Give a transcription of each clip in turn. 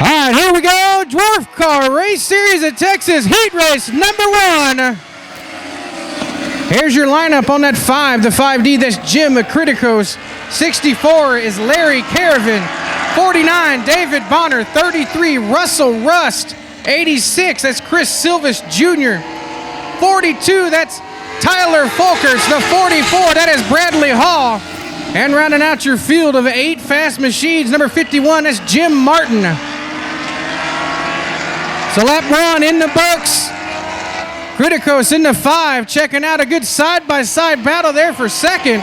All right, here we go. Dwarf Car Race Series of Texas Heat Race number 1. Here's your lineup on that 5, the 5D. That's Jim Criticos. 64 is Larry Caravan. 49, David Bonner. 33, Russell Rust. 86, that's Chris Silvis Jr. 42, that's Tyler Folkers. The 44, that is Bradley Hall. And rounding out your field of 8 fast machines, number 51, that's Jim Martin. So lap 1 in the books. Criticos in the 5, checking out a good side-by-side battle there for second.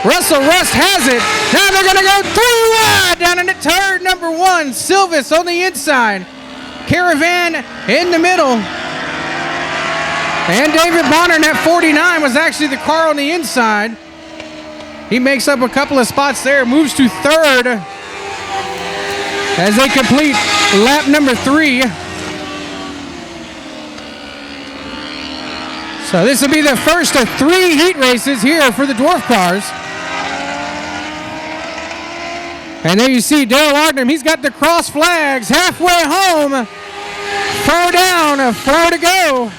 Russell Rust has it. Now they're going to go 3 wide down in the turn, number 1. Silvis on the inside. Caravan in the middle. And David Bonner in that 49 was actually the car on the inside. He makes up a couple of spots there, moves to third as they complete lap number 3. So this will be the first of 3 heat races here for the dwarf cars. And there you see Dale Ardnam. He's got the cross flags halfway home. 4 down, 4 to go.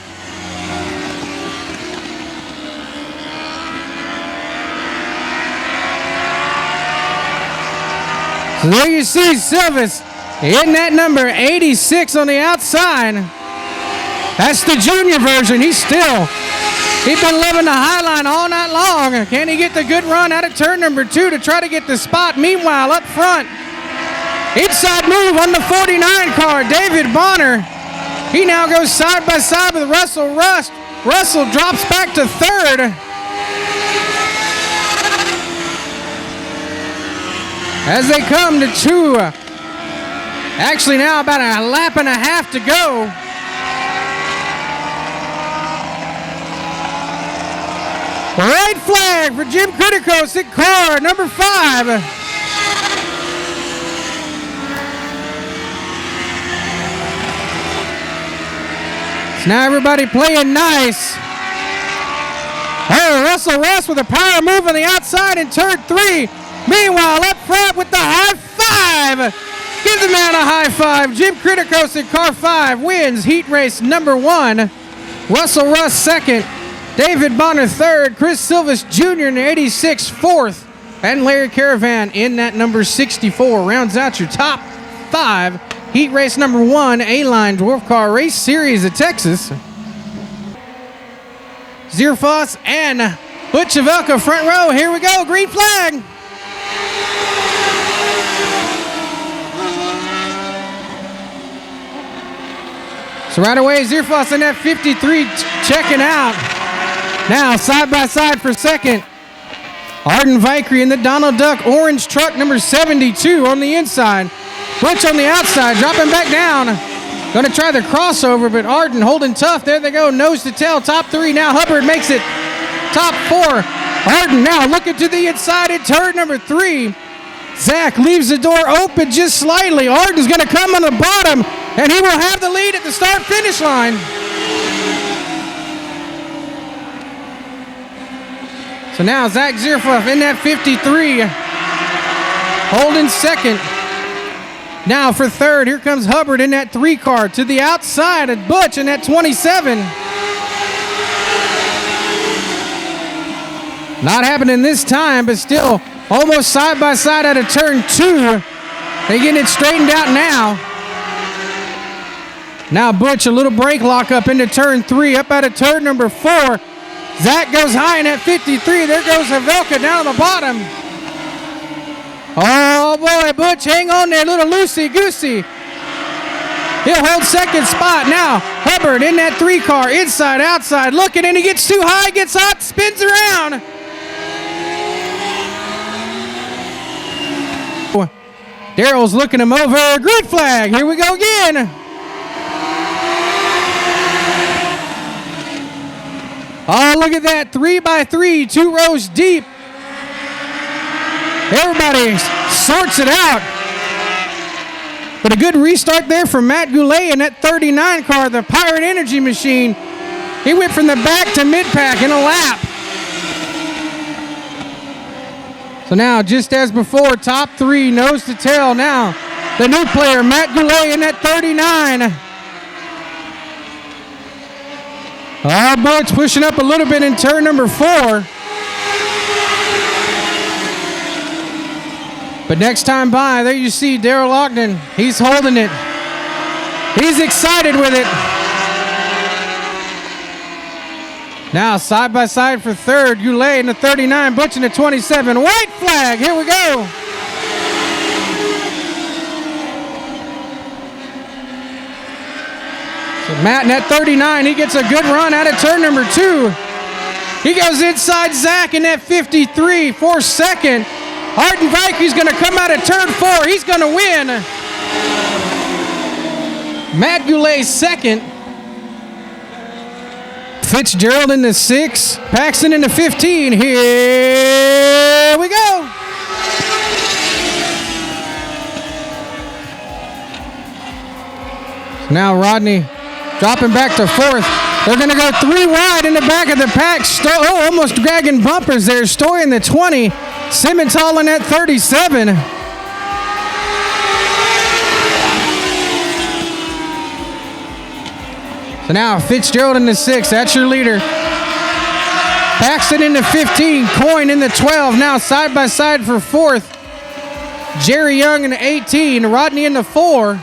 So there you see Silvis in that number 86 on the outside. That's the junior version. He's been loving the high line all night long. Can he get the good run out of turn number 2 to try to get the spot? Meanwhile, up front, inside move on the 49 car, David Bonner. He now goes side by side with Russell Rust. Russell drops back to third. As they come to 2, actually now about a lap and a half to go. White flag for Jim Criticos at car number 5. So now everybody playing nice. Oh, Russell Rust with a power move on the outside in turn 3. Meanwhile, up front with the high 5. Give the man a high 5. Jim Criticos at car 5 wins heat race number 1. Russell Rust second. David Bonner third, Chris Silvis Jr. in the 86 fourth, and Larry Caravan in that number 64. Rounds out your top 5. Heat race number 1, A-Line Dwarf Car Race Series of Texas. Zierfoss and Butch Javelka front row. Here we go, green flag. So right away, Zierfoss in that 53 checking out. Now, side by side for second, Arden Vickery in the Donald Duck orange truck, number 72 on the inside. Butch on the outside, dropping back down. Going to try the crossover, but Arden holding tough. There they go, nose to tail, top 3. Now Hubbard makes it top 4. Arden now looking to the inside in turn number 3. Zach leaves the door open just slightly. Arden's going to come on the bottom, and he will have the lead at the start-finish line. So now Zach Zierfoss in that 53, holding second. Now for third, here comes Hubbard in that 3 car to the outside of Butch in that 27. Not happening this time, but still almost side by side out of turn 2. They getting it straightened out now. Now Butch, a little brake lock up into turn 3, up out of turn number 4. Zach goes high in that 53. There goes Javelka down on the bottom. Oh boy, Butch, hang on there, little loosey-goosey. He'll hold second spot. Now Hubbard in that 3 car, inside, outside, looking, and he gets too high, gets hot, spins around. Daryl's looking him over. Green flag. Here we go again. Oh, look at that. 3x3, 2 rows deep. Everybody sorts it out. But a good restart there from Matt Goulet in that 39 car, the Pirate Energy Machine. He went from the back to mid-pack in a lap. So now, just as before, top 3, nose to tail now. the new player, Matt Goulet, in that 39. All boats pushing up a little bit in turn number 4. But next time by, there you see Daryl Ogden. He's holding it. He's excited with it. Now side by side for third, Goulet in the 39, Butch in the 27. White flag, here we go. So Matt in that 39, he gets a good run out of turn number 2. He goes inside Zach in that 53 for second. Arden Vikey's going to come out of turn 4. He's going to win. Matt Goulet second. Fitzgerald in the 6. Paxton in the 15. Here we go. Now Rodney dropping back to 4th. They're going to go 3 wide in the back of the pack. Almost dragging bumpers there. Story in the 20. Simmenthal in that 37. So now Fitzgerald in the 6. That's your leader. Paxton in the 15. Coyne in the 12. Now side by side for 4th. Jerry Young in the 18. Rodney in the 4.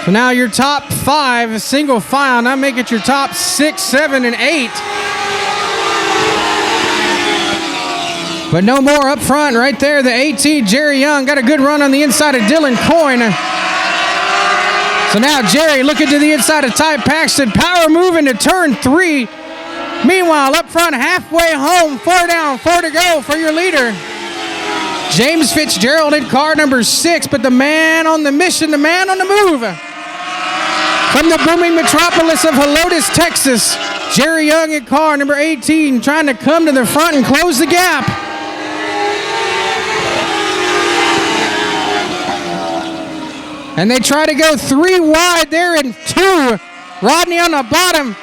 So now your top 5, single file. Now make it your top 6, 7, and 8. But no more up front right there. The AT, Jerry Young, got a good run on the inside of Dylan Coyne. So now Jerry looking to the inside of Ty Paxton. Power move into turn 3. Meanwhile, up front, halfway home, 4 down, 4 to go for your leader. James Fitzgerald in car number 6, but the man on the mission, the man on the move. From the booming metropolis of Helotes, Texas, Jerry Young in car number 18, trying to come to the front and close the gap. And they try to go 3 wide there in 2. Rodney on the bottom,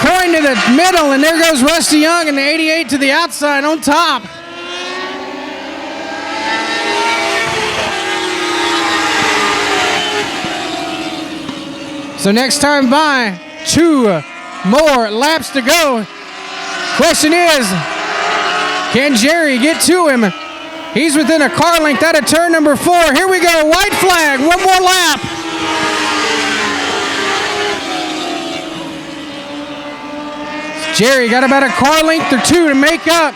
Coyne to the middle, and there goes Rusty Young in the 88 to the outside on top. So next time by, 2 more laps to go. Question is, can Jerry get to him? He's within a car length out of turn number 4. Here we go, white flag, 1 more lap. Jerry got about a car length or 2 to make up.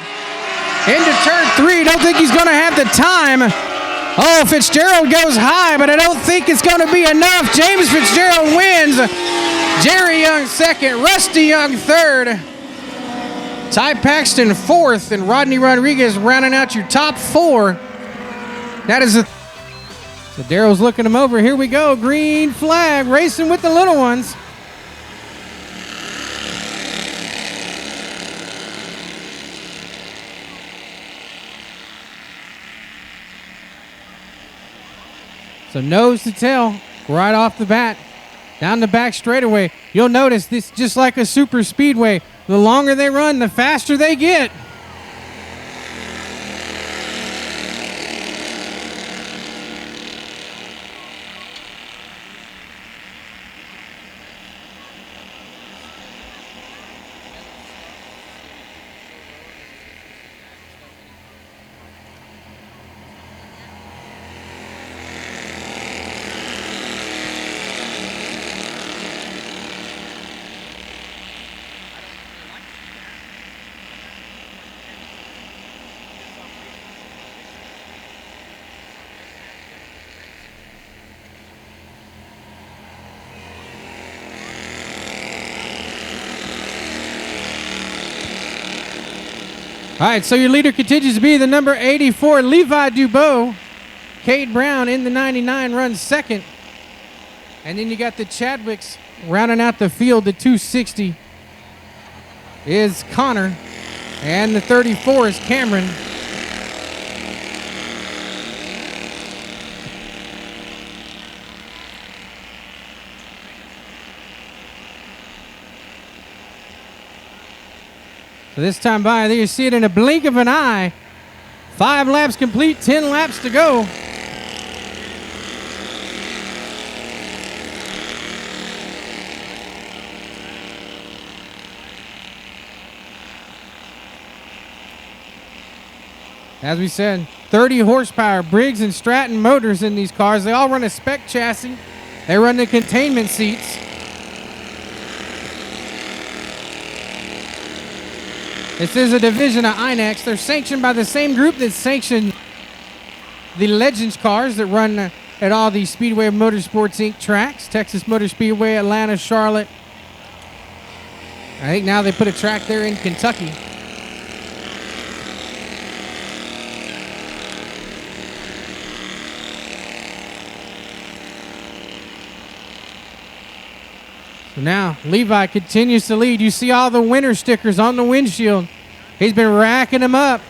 Into turn 3, don't think he's gonna have the time. Oh, Fitzgerald goes high, but I don't think it's going to be enough. James Fitzgerald wins. Jerry Young second, Rusty Young third. Ty Paxton 4th, and Rodney Rodriguez rounding out your top 4. That is So Daryl's looking him over. Here we go, green flag, racing with the little ones. So nose to tail, right off the bat, down the back straightaway. You'll notice this just like a super speedway. The longer they run, the faster they get. All right, so your leader continues to be the number 84, Levi Dubois. Cade Brown in the 99 runs second. And then you got the Chadwicks rounding out the field. The 260 is Connor. And the 34 is Cameron. So this time by, there you see it in a blink of an eye. 5 laps complete, 10 laps to go. As we said, 30 horsepower, Briggs and Stratton motors in these cars. They all run a spec chassis. They run the containment seats. This is a division of INEX. They're sanctioned by the same group that sanctioned the Legends cars that run at all the Speedway Motorsports Inc. tracks. Texas Motor Speedway, Atlanta, Charlotte. I think now they put a track there in Kentucky. So now Levi continues to lead. You see all the winner stickers on the windshield. He's been racking them up.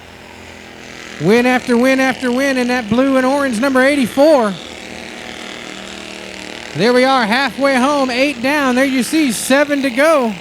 Win after win after win in that blue and orange number 84. There we are, halfway home, 8 down. There you see 7 to go.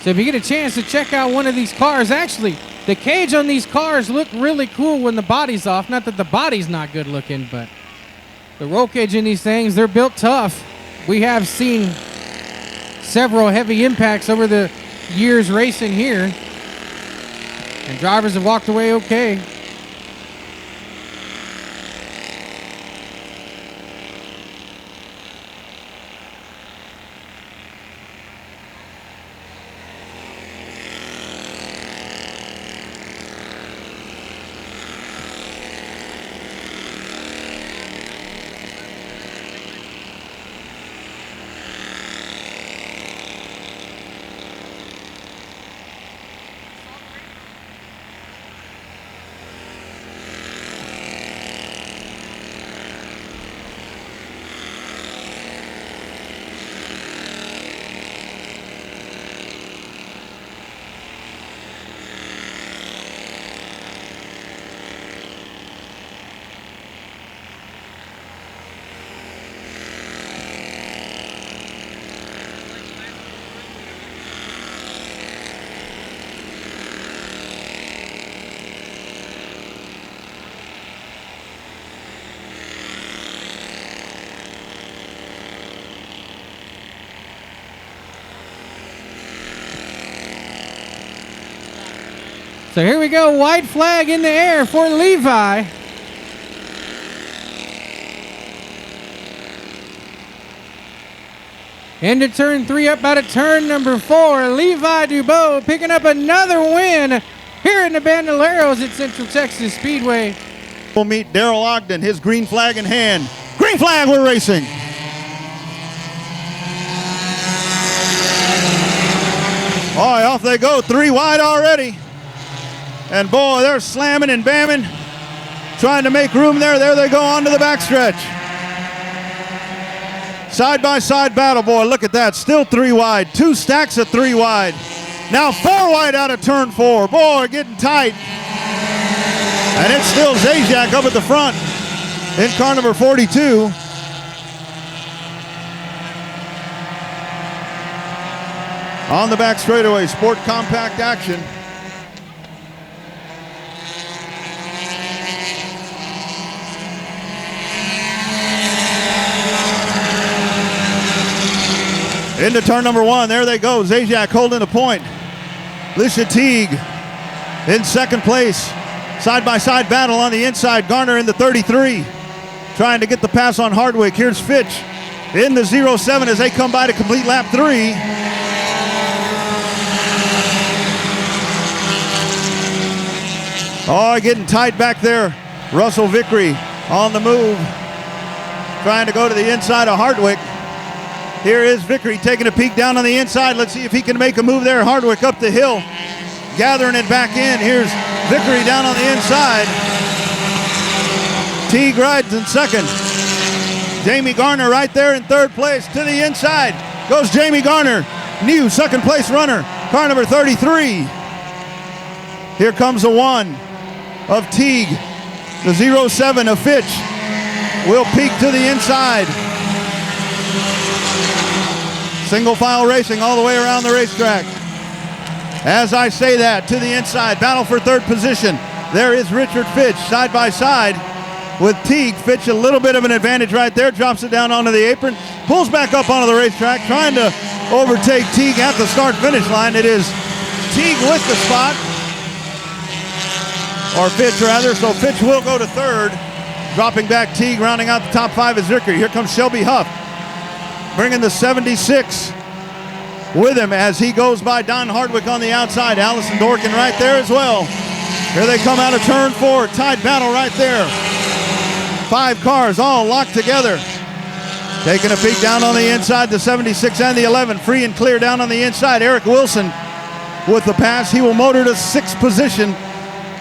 So if you get a chance to check out one of these cars, actually, the cage on these cars look really cool when the body's off. Not that the body's not good looking, but the roll cage in these things, they're built tough. We have seen several heavy impacts over the years racing here, and drivers have walked away okay. So here we go, white flag in the air for Levi. Into turn 3, up out of turn number 4. Levi Dubois picking up another win here in the Bandoleros at Central Texas Speedway. We'll meet Darrell Ogden, his green flag in hand. Green flag, we're racing. All right, off they go, 3 wide already. And boy, they're slamming and bamming, trying to make room there. There they go onto the backstretch. Side-by-side battle, boy, look at that. Still 3 wide, 2 stacks of 3 wide. Now 4 wide out of turn 4. Boy, getting tight. And it's still Zajac up at the front in car number 42. On the back straightaway, sport compact action. Into turn number 1, there they go. Zajac holding the point. Lisha Teague in second place. Side-by-side battle on the inside. Garner in the 33, trying to get the pass on Hardwick. Here's Fitch in the 07 as they come by to complete lap 3. Oh, getting tight back there. Russell Vickery on the move, trying to go to the inside of Hardwick. Here is Vickery taking a peek down on the inside. Let's see if he can make a move there. Hardwick up the hill, gathering it back in. Here's Vickery down on the inside. Teague rides in second. Jamie Garner right there in third place. To the inside goes Jamie Garner. new second place runner, car number 33. Here comes the 1 of Teague. The 07 of Fitch will peek to the inside. Single file racing all the way around the racetrack. As I say that, to the inside, battle for third position. There is Richard Fitch side by side with Teague. Fitch a little bit of an advantage right there, drops it down onto the apron, pulls back up onto the racetrack, trying to overtake Teague at the start-finish line. It is Teague with the spot, or Fitch rather, so Fitch will go to third, dropping back Teague. Rounding out the top 5 is Ricker. Here comes Shelby Huff, bringing the 76 with him as he goes by Don Hardwick on the outside. Allison Dorkin right there as well. Here they come out of turn 4. Tied battle right there. 5 cars all locked together. Taking a peek down on the inside, the 76 and the 11. Free and clear down on the inside. Eric Wilson with the pass. He will motor to 6th position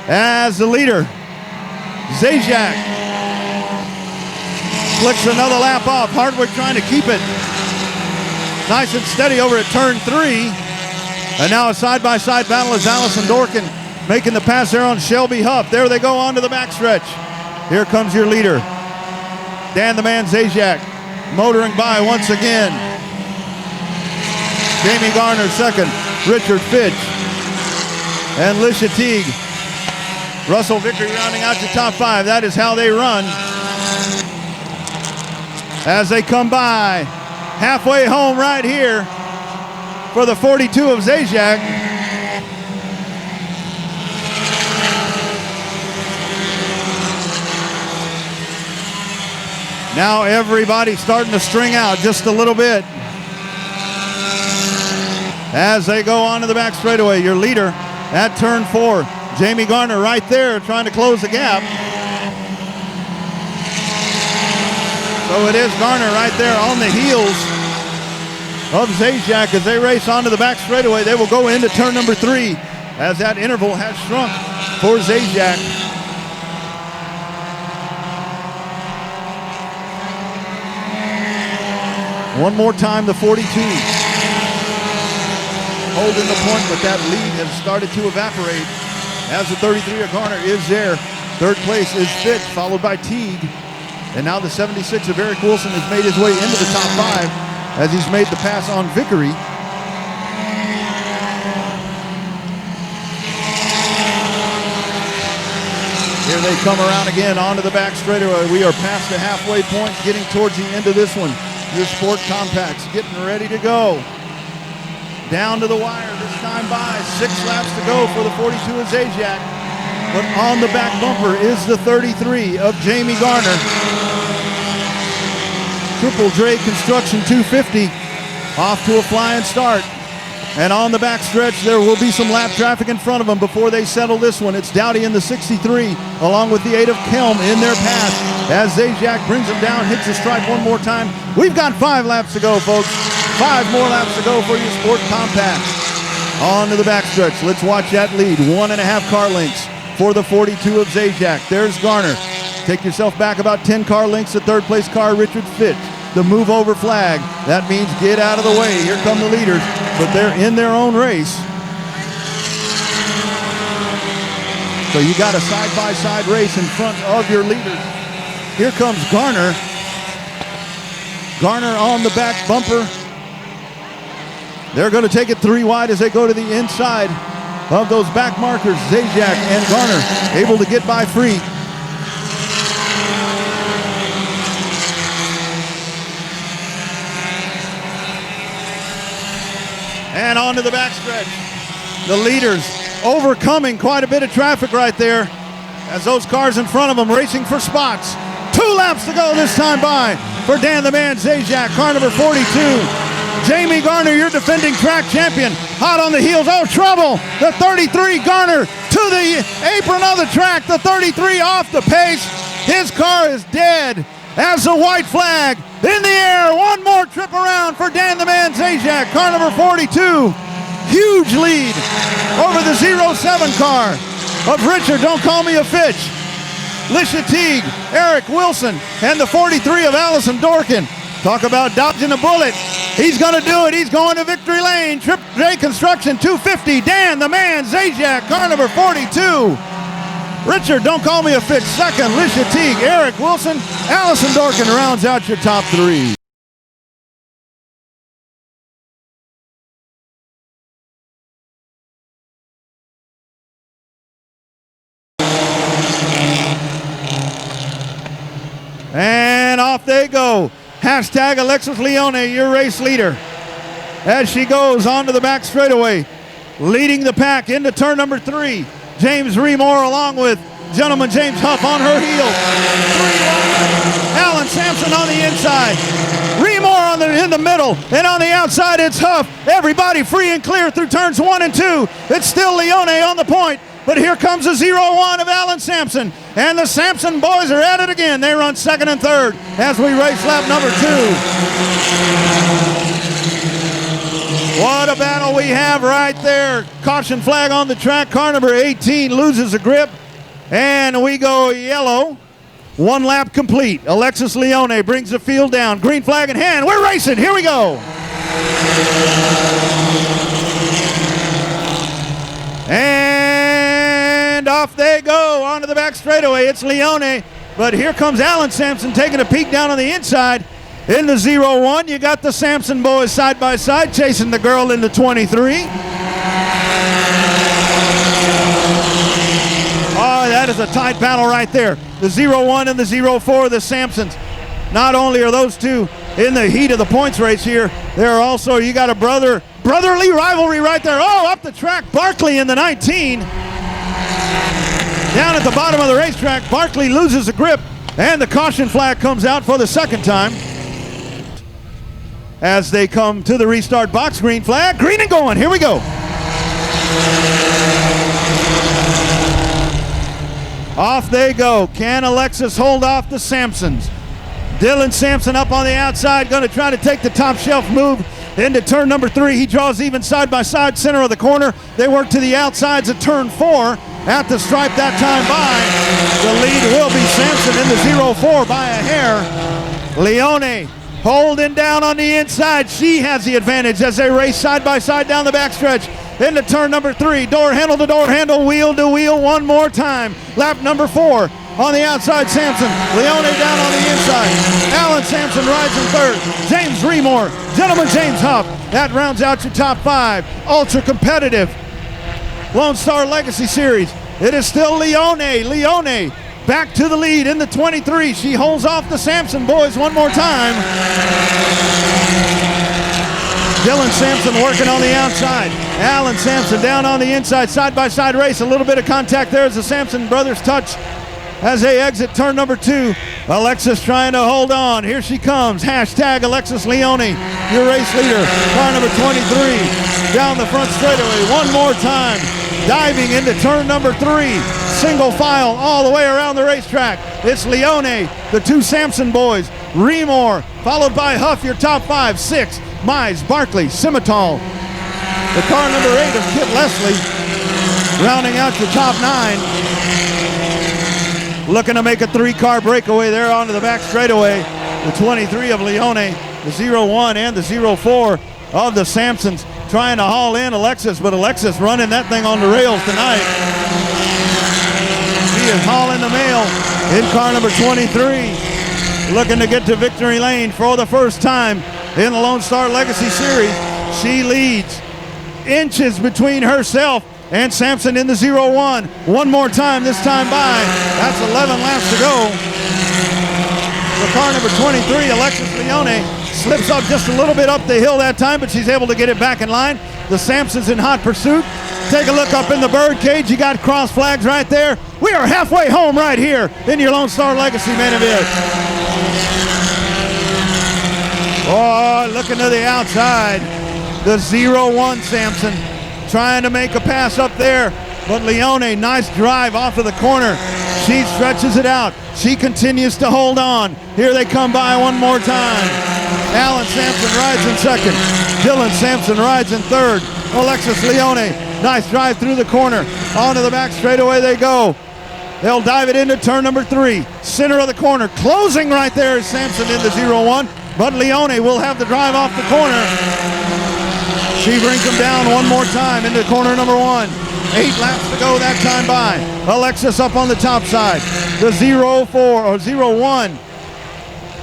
as the leader. Zajac flicks another lap off. Hardwick trying to keep it nice and steady over at turn 3. And now a side-by-side battle is Allison Dorkin making the pass there on Shelby Huff. There they go onto the backstretch. Here comes your leader, Dan the Man Zajac, motoring by once again. Jamie Garner second, Richard Fitch, and Lisha Teague. Russell Vickery rounding out your top 5. That is how they run. As they come by, halfway home right here for the 42 of Zajac. Now everybody's starting to string out just a little bit as they go onto the back straightaway. Your leader at turn 4, Jamie Garner right there trying to close the gap. So it is Garner right there on the heels of Zajac as they race onto the back straightaway. They will go into turn number 3 as that interval has shrunk for Zajac. One more time, the 42 holding the point, but that lead has started to evaporate as the 33 of Garner is there. Third place is Fitch, followed by Teague. And now the 76 of Eric Wilson has made his way into the top 5 as he's made the pass on Vickery. Here they come around again onto the back straightaway. We are past the halfway point, getting towards the end of this one. Your Sport Compacts getting ready to go. Down to the wire this time by. 6 laps to go for the 42 of Zajac. But on the back bumper is the 33 of Jamie Garner. Triple Dre Construction 250 off to a flying start. And on the back stretch, there will be some lap traffic in front of them before they settle this one. It's Dowdy in the 63, along with the 8 of Kelm in their path. As Zajac brings them down, hits the stripe one more time. We've got 5 laps to go, folks. 5 more laps to go for your Sport Compact. On to the back stretch. Let's watch that lead. 1.5 car lengths for the 42 of Zajac. There's Garner. Take yourself back about 10 car lengths to third place car, Richard Fitch. The move over flag. That means get out of the way. Here come the leaders, but they're in their own race. So you got a side-by-side race in front of your leaders. Here comes Garner. Garner on the back bumper. They're going to take it 3 wide as they go to the inside of those back markers. Zajac and Garner able to get by free. And on to the backstretch. The leaders overcoming quite a bit of traffic right there as those cars in front of them racing for spots. 2 laps to go this time by for Dan the Man Zajac, car number 42. Jamie Garner, your defending track champion, hot on the heels. Oh, trouble! The 33 Garner to the apron of the track. The 33 off the pace. His car is dead as the white flag in the air. One more trip around for Dan the Man Zajac, car number 42. Huge lead over the 07 car of Richard, don't call me a Fitch. Lisha Teague, Eric Wilson, and the 43 of Allison Dorkin. Talk about dodging a bullet. He's going to do it. He's going to victory lane. Trip J Construction 250. Dan the Man Zajac, car number 42. Richard, don't call me a Fitch, second. Lisha Teague, Eric Wilson, Allison Dorkin rounds out your top three. And off they go. Hashtag Alexis Leone, your race leader. As she goes onto the back straightaway, leading the pack into turn number 3. James Remore along with gentleman James Huff on her heels. Alan Sampson on the inside. Remore in the middle, and on the outside it's Huff. Everybody free and clear through turns 1 and 2. It's still Leone on the point. But here comes the 0-1 of Alan Sampson. And the Sampson boys are at it again. They run second and third as we race lap number 2. What a battle we have right there. Caution flag on the track. Car number 18 loses a grip. And we go yellow. 1 lap complete. Alexis Leone brings the field down. Green flag in hand. We're racing. Here we go. And off they go onto the back straightaway. It's Leone, but here comes Alan Sampson taking a peek down on the inside. In the 0-1, you got the Sampson boys side by side chasing the girl in the 23. Oh, that is a tight battle right there. The 0-1 and the 0-4, the Sampsons. Not only are those two in the heat of the points race here, there are also, you got a brotherly rivalry right there. Oh, up the track, Barkley in the 19. Down at the bottom of the racetrack, Barkley loses a grip, and the caution flag comes out for the second time. As they come to the restart box, green flag, green and going, here we go. Off they go. Can Alexis hold off the Sampsons? Dylan Sampson up on the outside, going to try to take the top shelf move into turn number 3. He draws even side by side, center of the corner. They work to the outsides of turn 4. At the stripe that time by. The lead will be Sampson in the 0-4 by a hair. Leone holding down on the inside. She has the advantage as they race side by side down the backstretch into turn number 3. Door handle to door handle, wheel to wheel one more time. Lap number 4. On the outside, Sampson. Leone down on the inside. Alan Sampson rides in third. James Remore. Gentleman James Huff. That rounds out your top 5. Ultra competitive Lone Star Legacy Series. It is still Leone. Leone back to the lead in the 23. She holds off the Sampson boys one more time. Dylan Sampson working on the outside. Alan Sampson down on the inside. Side-by-side race. A little bit of contact there as the Sampson brothers touch as they exit turn number 2. Alexis trying to hold on. Here she comes. Hashtag Alexis Leone, your race leader. Car number 23 down the front straightaway one more time. Diving into turn number 3. Single file all the way around the racetrack. It's Leone, the 2 Sampson boys. Remore, followed by Huff, your top 5. 6, Mize, Barkley, Simmental. The car number 8 of Kit Leslie, rounding out your top 9. Looking to make a 3-car breakaway there onto the back straightaway. The 23 of Leone, the 0-1 and the 0-4 of the Sampsons trying to haul in Alexis, but Alexis running that thing on the rails tonight. She is hauling the mail in car number 23, looking to get to victory lane for the first time in the Lone Star Legacy Series. She leads inches between herself and Sampson in the 0-1. One more time, this time by. That's 11 laps to go. The car number 23, Alexis Leone, slips up just a little bit up the hill that time, but she's able to get it back in line. The Sampsons in hot pursuit. Take a look up in the bird cage. You got cross flags right there. We are halfway home right here in your Lone Star Legacy main event. Oh, looking to the outside. The 0-1 Sampson trying to make a pass up there, but Leone, nice drive off of the corner. She stretches it out. She continues to hold on. Here they come by one more time. Alan Sampson rides in second. Dylan Sampson rides in third. Alexis Leone, nice drive through the corner. Onto the back straightaway they go. They'll dive it into turn number 3. Center of the corner. Closing right there is Sampson in the 0-1. but Leone will have the drive off the corner. She brings him down one more time into corner number 1. 8 laps to go that time by. Alexis up on the top side. The 0-4 or 0-1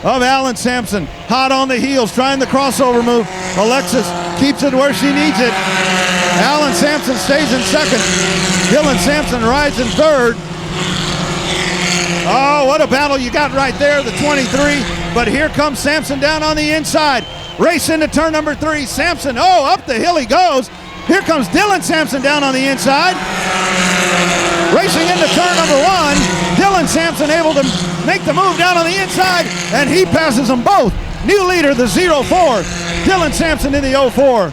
of Alan Sampson. Hot on the heels, trying the crossover move. Alexis keeps it where she needs it. Alan Sampson stays in second. Dylan Sampson rides in third. Oh, what a battle you got right there, the 23. But here comes Sampson down on the inside. Race into turn number 3. Sampson, oh, up the hill he goes. Here comes Dylan Sampson down on the inside. Racing into turn number 1. Dylan Sampson able to make the move down on the inside, and he passes them both. New leader, the 0-4. Dylan Sampson in the 0-4.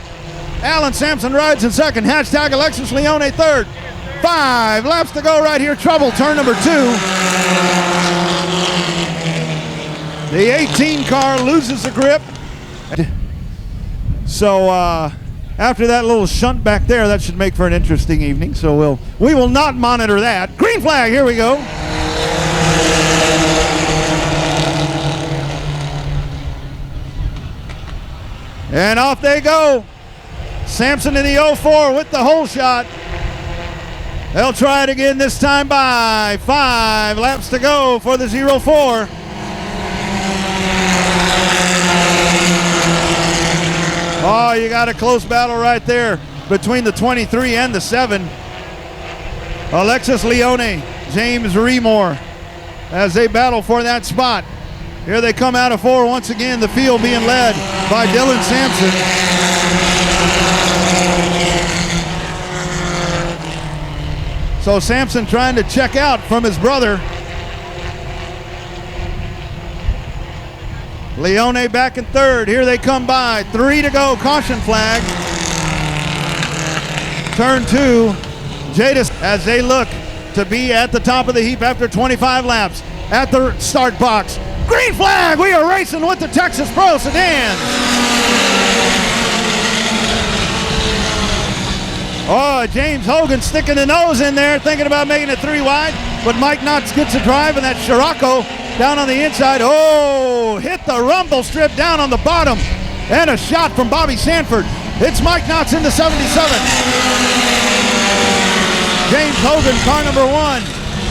Alan Sampson rides in second. Hashtag Alexis Leone third. 5 laps to go right here. Trouble, turn number 2. The 18 car loses the grip. So after that little shunt back there, that should make for an interesting evening. So we will not monitor that. Green flag, here we go. And off they go. Sampson in the 0-4 with the hole shot. They'll try it again, this time by 5 laps to go for the 0-4. Oh, you got a close battle right there between the 23 and the 7. Alexis Leone, James Remore, as they battle for that spot. Here they come out of 4 once again, the field being led by Dylan Sampson. So Sampson trying to check out from his brother. Leone back in third. Here they come by. 3 to go. Caution flag. Turn 2. Jadis as they look to be at the top of the heap after 25 laps at the start box. Green flag. We are racing with the Texas Pro Sedans. Oh, James Hogan sticking the nose in there, thinking about making it 3 wide, but Mike Knotts gets a drive, and that Scirocco down on the inside. Oh, hit the rumble strip down on the bottom, and a shot from Bobby Sanford. It's Mike Knotts in the 77. James Hogan, car number 1.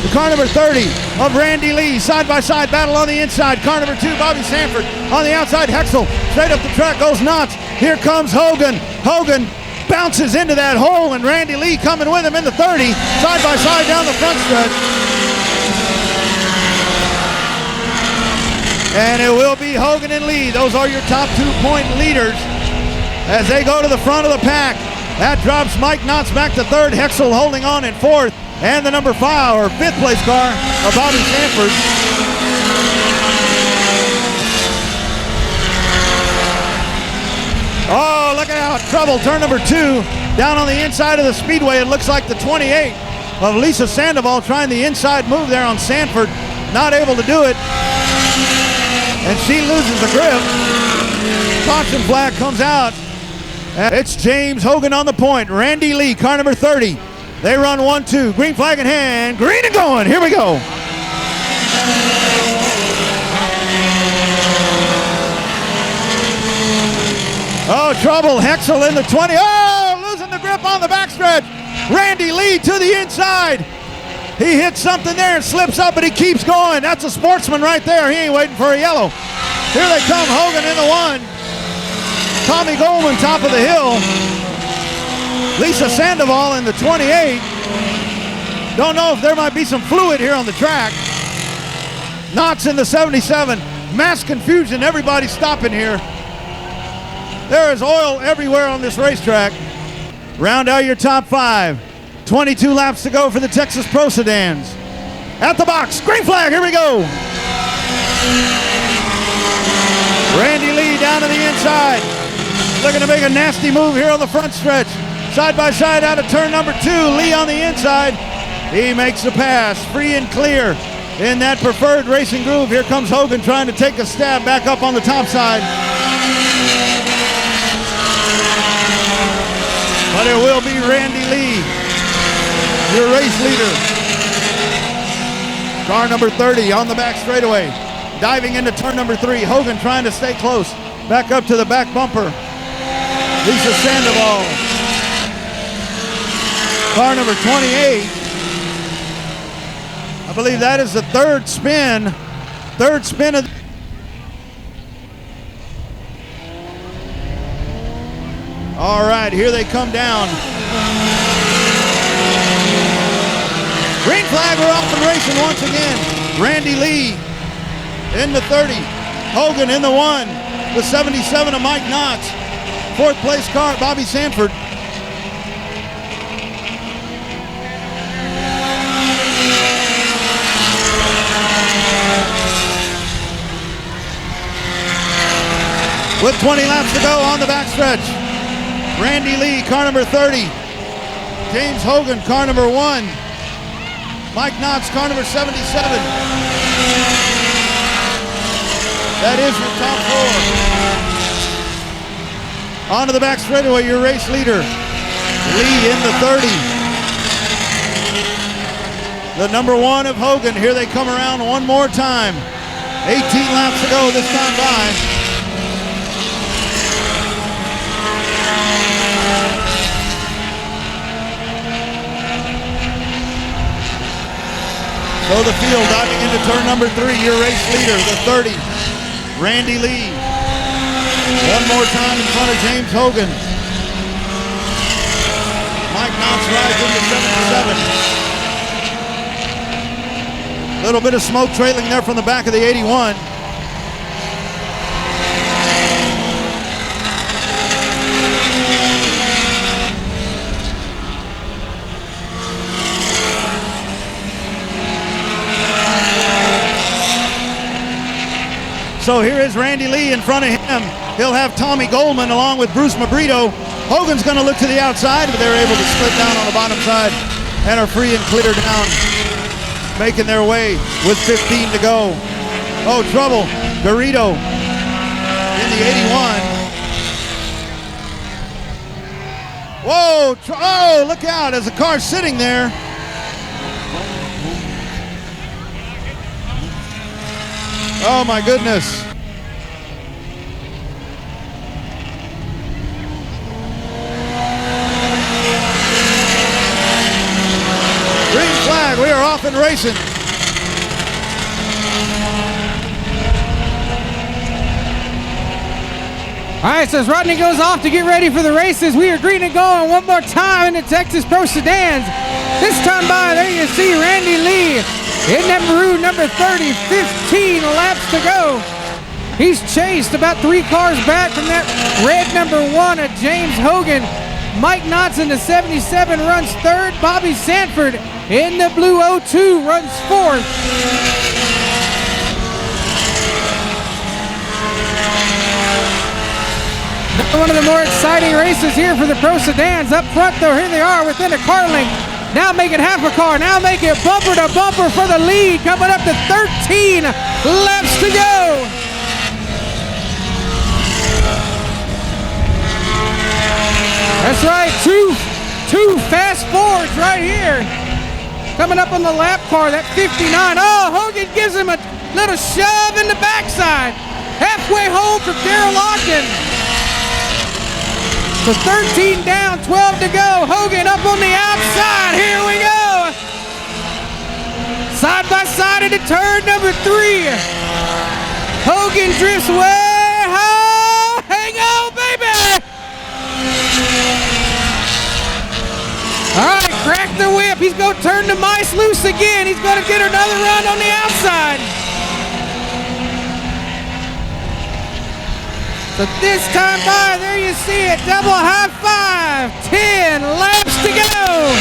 The car number 30 of Randy Lee, side-by-side battle on the inside. Car number 2, Bobby Sanford. On the outside, Hexel. Straight up the track goes Knotts. Here comes Hogan. Hogan bounces into that hole, and Randy Lee coming with him in the 30, side-by-side down the front stretch. And it will be Hogan and Lee. Those are your top 2-point leaders as they go to the front of the pack. That drops Mike Knotts back to third. Hexel holding on in fourth. And the number 5 or 5th place car of Bobby Sanford. Oh, look out. Trouble. Turn number 2. Down on the inside of the Speedway. It looks like the 28 of Lisa Sandoval trying the inside move there on Sanford. Not able to do it. And she loses the grip. Caution flag comes out. And it's James Hogan on the point. Randy Lee, car number 30. They run 1-2. Green flag in hand. Green and going. Here we go. Oh, trouble. Hexel in the 20. Oh, losing the grip on the backstretch. Randy Lee to the inside. He hits something there and slips up, but he keeps going. That's a sportsman right there. He ain't waiting for a yellow. Here they come. Hogan in the 1. Tommy Goldman top of the hill. Lisa Sandoval in the 28. Don't know if there might be some fluid here on the track. Knotts in the 77. Mass confusion. Everybody stopping here. There is oil everywhere on this racetrack. Round out your top 5. 22 laps to go for the Texas Pro Sedans. At the box. Green flag. Here we go. Randy Lee down to the inside. Looking to make a nasty move here on the front stretch. Side by side out of turn number 2. Lee on the inside. He makes the pass. Free and clear in that preferred racing groove. Here comes Hogan trying to take a stab back up on the top side. But it will be Randy Lee, your race leader. Car number 30 on the back straightaway. diving into turn number 3. Hogan trying to stay close. Back up to the back bumper. Lisa Sandoval. Car number 28. I believe that is the third spin. Third spin of... All right, here they come down. Green flag, we're off and racing once again. Randy Lee in the 30. Hogan in the 1. The 77 of Mike Knox. 4th place car, Bobby Sanford. With 20 laps to go on the backstretch. Randy Lee, car number 30. James Hogan, car number 1. Mike Knox, car number 77. That is your top 4. Onto the back straightaway, your race leader. Lee in the 30. The number 1 of Hogan. Here they come around one more time. 18 laps to go this time by. So the field diving into turn number 3, your race leader, the 30, Randy Lee. One more time in front of James Hogan. Mike Knox rides into 77. Little bit of smoke trailing there from the back of the 81. So here is Randy Lee in front of him. He'll have Tommy Goldman along with Bruce Mabrito. Hogan's going to look to the outside, but they're able to split down on the bottom side and are free and clear down, making their way with 15 to go. Oh, trouble. Garrido in the 81. Whoa, oh, look out as the car's sitting there. Oh my goodness. Green flag, we are off and racing. All right, so as Rodney goes off to get ready for the races, we are green and going one more time in the Texas Pro Sedans. This time by, there you see Randy Lee in that maroon number 30, 15 laps to go. He's chased about 3 cars back from that red number 1 of James Hogan. Mike Knotts in the 77 runs 3rd. Bobby Sanford in the blue 02 runs 4th. One of the more exciting races here for the Pro Sedans. Up front though, here they are within a car length. Now make it half a car, now make it bumper to bumper for the lead. Coming up to 13 laps to go. That's right, two fast forwards right here. Coming up on the lap car, that 59. Oh, Hogan gives him a little shove in the backside. Halfway home for Darrell Ogden. So 13 down, 12 to go. Hogan up on the outside. Here we go. Side by side into turn number 3. Hogan drifts way high. Hang on, baby. All right, crack the whip. He's going to turn the mice loose again. He's going to get another run on the outside. So this time by, there you see it, double high five, 10 laps to go.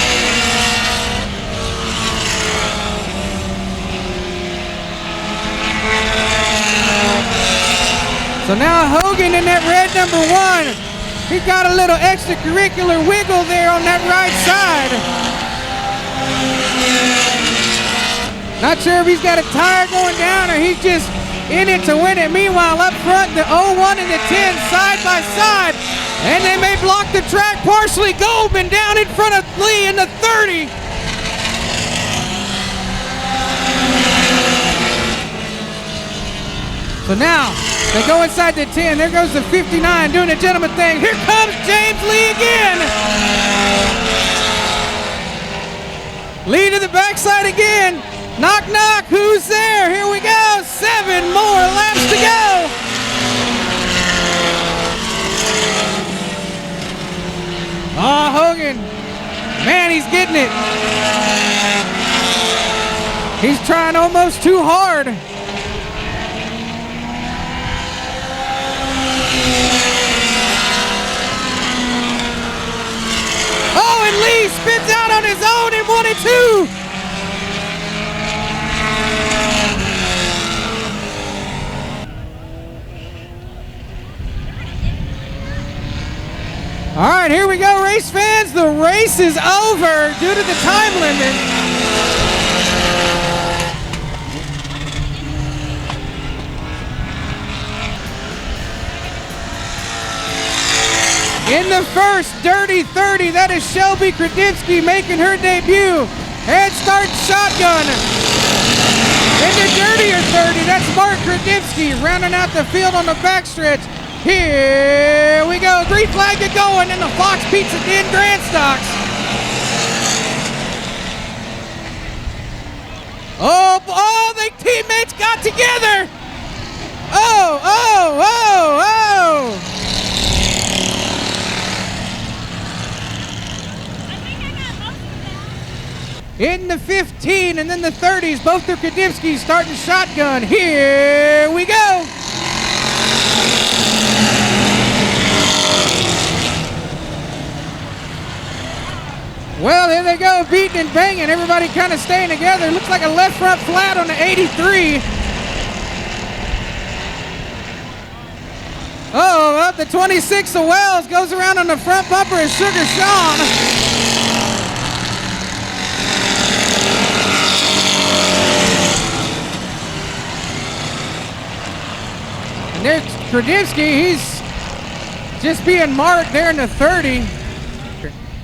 So now Hogan in that red number 1, he got a little extracurricular wiggle there on that right side. Not sure if he's got a tire going down or he's just in it to win it. Meanwhile, up front, the 01 and the 10 side by side. And they may block the track partially. Goldman down in front of Lee in the 30. So now they go inside the 10. There goes the 59 doing a gentleman thing. Here comes James Lee again. Lee to the backside again. Knock, knock. Who's there? Here we go. 7 more laps to go. Oh, Hogan. Man, he's getting it. He's trying almost too hard. Oh, and Lee spins out on his own in 1 and 2. All right, here we go, race fans. The race is over due to the time limit. In the first Dirty 30, that is Shelby Kredinsky making her debut. Head start shotgun. In the Dirtier 30, that's Mark Kredinsky rounding out the field on the backstretch. Here we go. Green flag to going in the Fox Pizza Den Grand Stocks. Oh, the teammates got together. Oh. In the 15 and then the 30s, both the Kredinsky starting shotgun. Here we go. Well, there they go, beating and banging. Everybody kind of staying together. Looks like a left front flat on the 83. Oh, up the 26 of Wells goes around on the front bumper of Sugar Sean. And there's Kredinsky. He's just being marked there in the 30.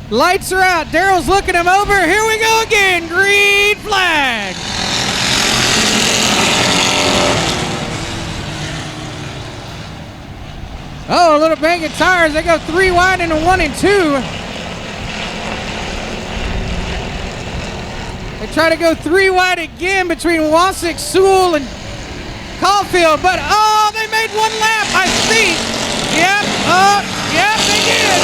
Lights are out. Darrell's looking him over. Here we go again. Green flag. Oh, a little bang of tires. They go 3 wide into 1 and 2. They try to go 3 wide again between Wasik, Sewell, and Caulfield. But, oh, they made 1 lap, I think. Yep, they did.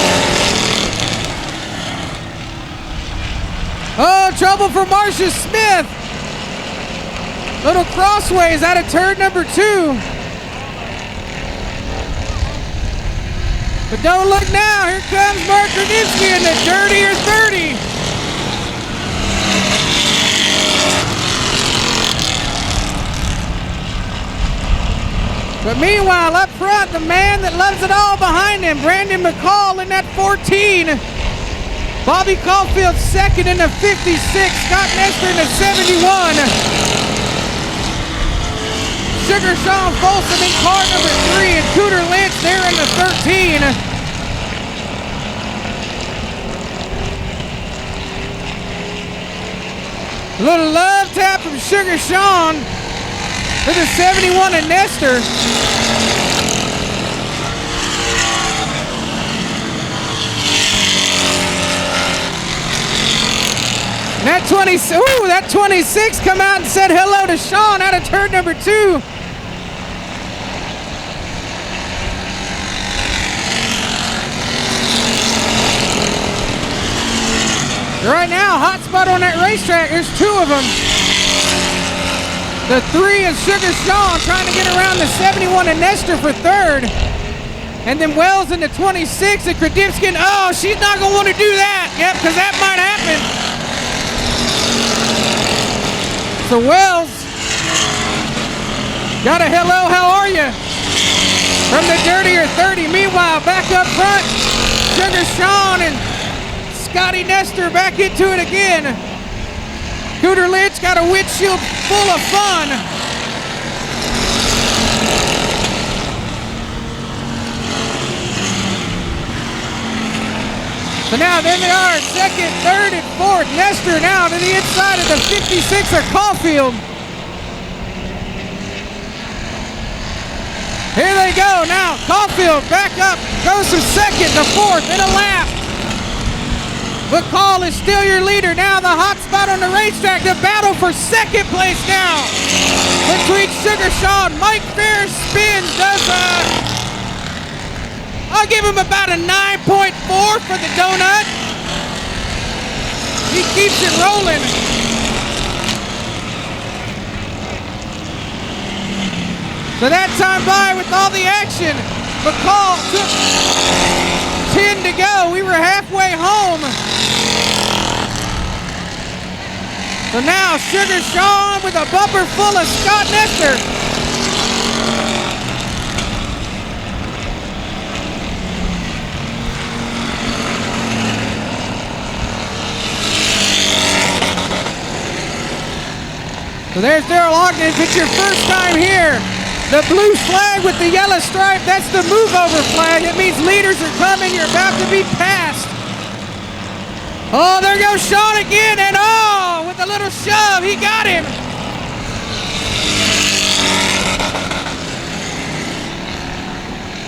Oh, trouble for Marcia Smith. Little crossways out of turn number 2. But don't look now. Here comes Mark Kredinsky in the Dirtier 30. But meanwhile, up front, the man that loves it all behind him, Brandon McCall in that 14. Bobby Caulfield second in the 56. Scott Nestor in the 71. Sugar Sean Folsom in car number 3. And Cooter Lynch there in the 13. A little love tap from Sugar Sean to the 71 of Nestor. And that 26 come out and said hello to Sean out of turn number 2. Right now, hot spot on that racetrack, there's 2 of them. The 3 is Sugar Sean trying to get around the 71 and Nestor for 3rd. And then Wells in the 26 and Kredinsky. Oh, she's not going to want to do that. Yep, because that might happen. So Wells got a hello, how are you? From the Dirtier 30. Meanwhile, back up front, Sugar Sean and Scotty Nestor back into it again. Cooter Lynch got a windshield full of fun. So now there they are, 2nd, 3rd, and 4th. Nestor now to the inside of the 56er Caulfield. Here they go now. Caulfield back up, goes from second to fourth in a lap. McCall is still your leader. Now the hot spot on the racetrack. The battle for second place now between Sugar Sean. Mike Ferris spins, I'll give him about a 9.4 for the donut. He keeps it rolling. So that time by with all the action, McCall took 10 to go. We were halfway home. So now Sugar Sean with a bumper full of Scott Nestor. So there's Daryl Ogden. If it's your first time here, the blue flag with the yellow stripe, that's the move over flag. It means leaders are coming. You're about to be passed. Oh, there goes Sean again, and oh, with a little shove, he got him.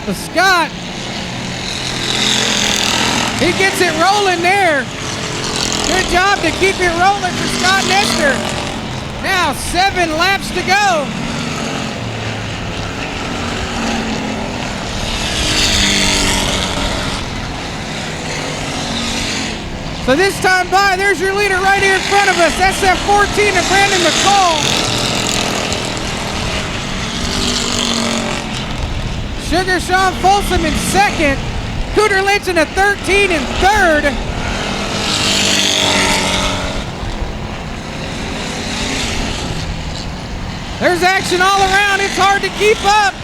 So Scott, he gets it rolling there. Good job to keep it rolling for Scott Nestor. Now 7 laps to go. So this time by, there's your leader right here in front of us. That's that 14 of Brandon McCall. Sugar Sean Folsom in second. Cooter Lynch in a 13 in third. There's action all around. It's hard to keep up.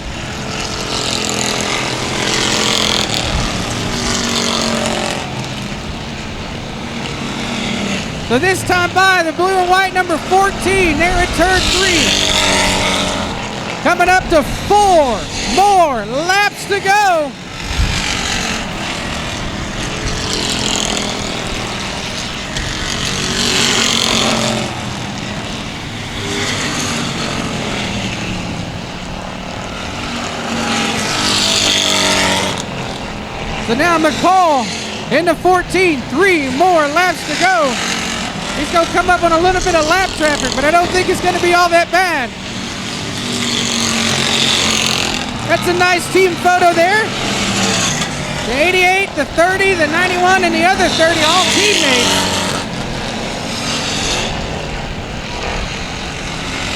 So this time by, the blue and white number 14, they're at turn 3. Coming up to 4 more laps to go. So now McCall into 14, 3 more laps to go. He's going to come up on a little bit of lap traffic, but I don't think it's going to be all that bad. That's a nice team photo there. The 88, the 30, the 91, and the other 30, all teammates.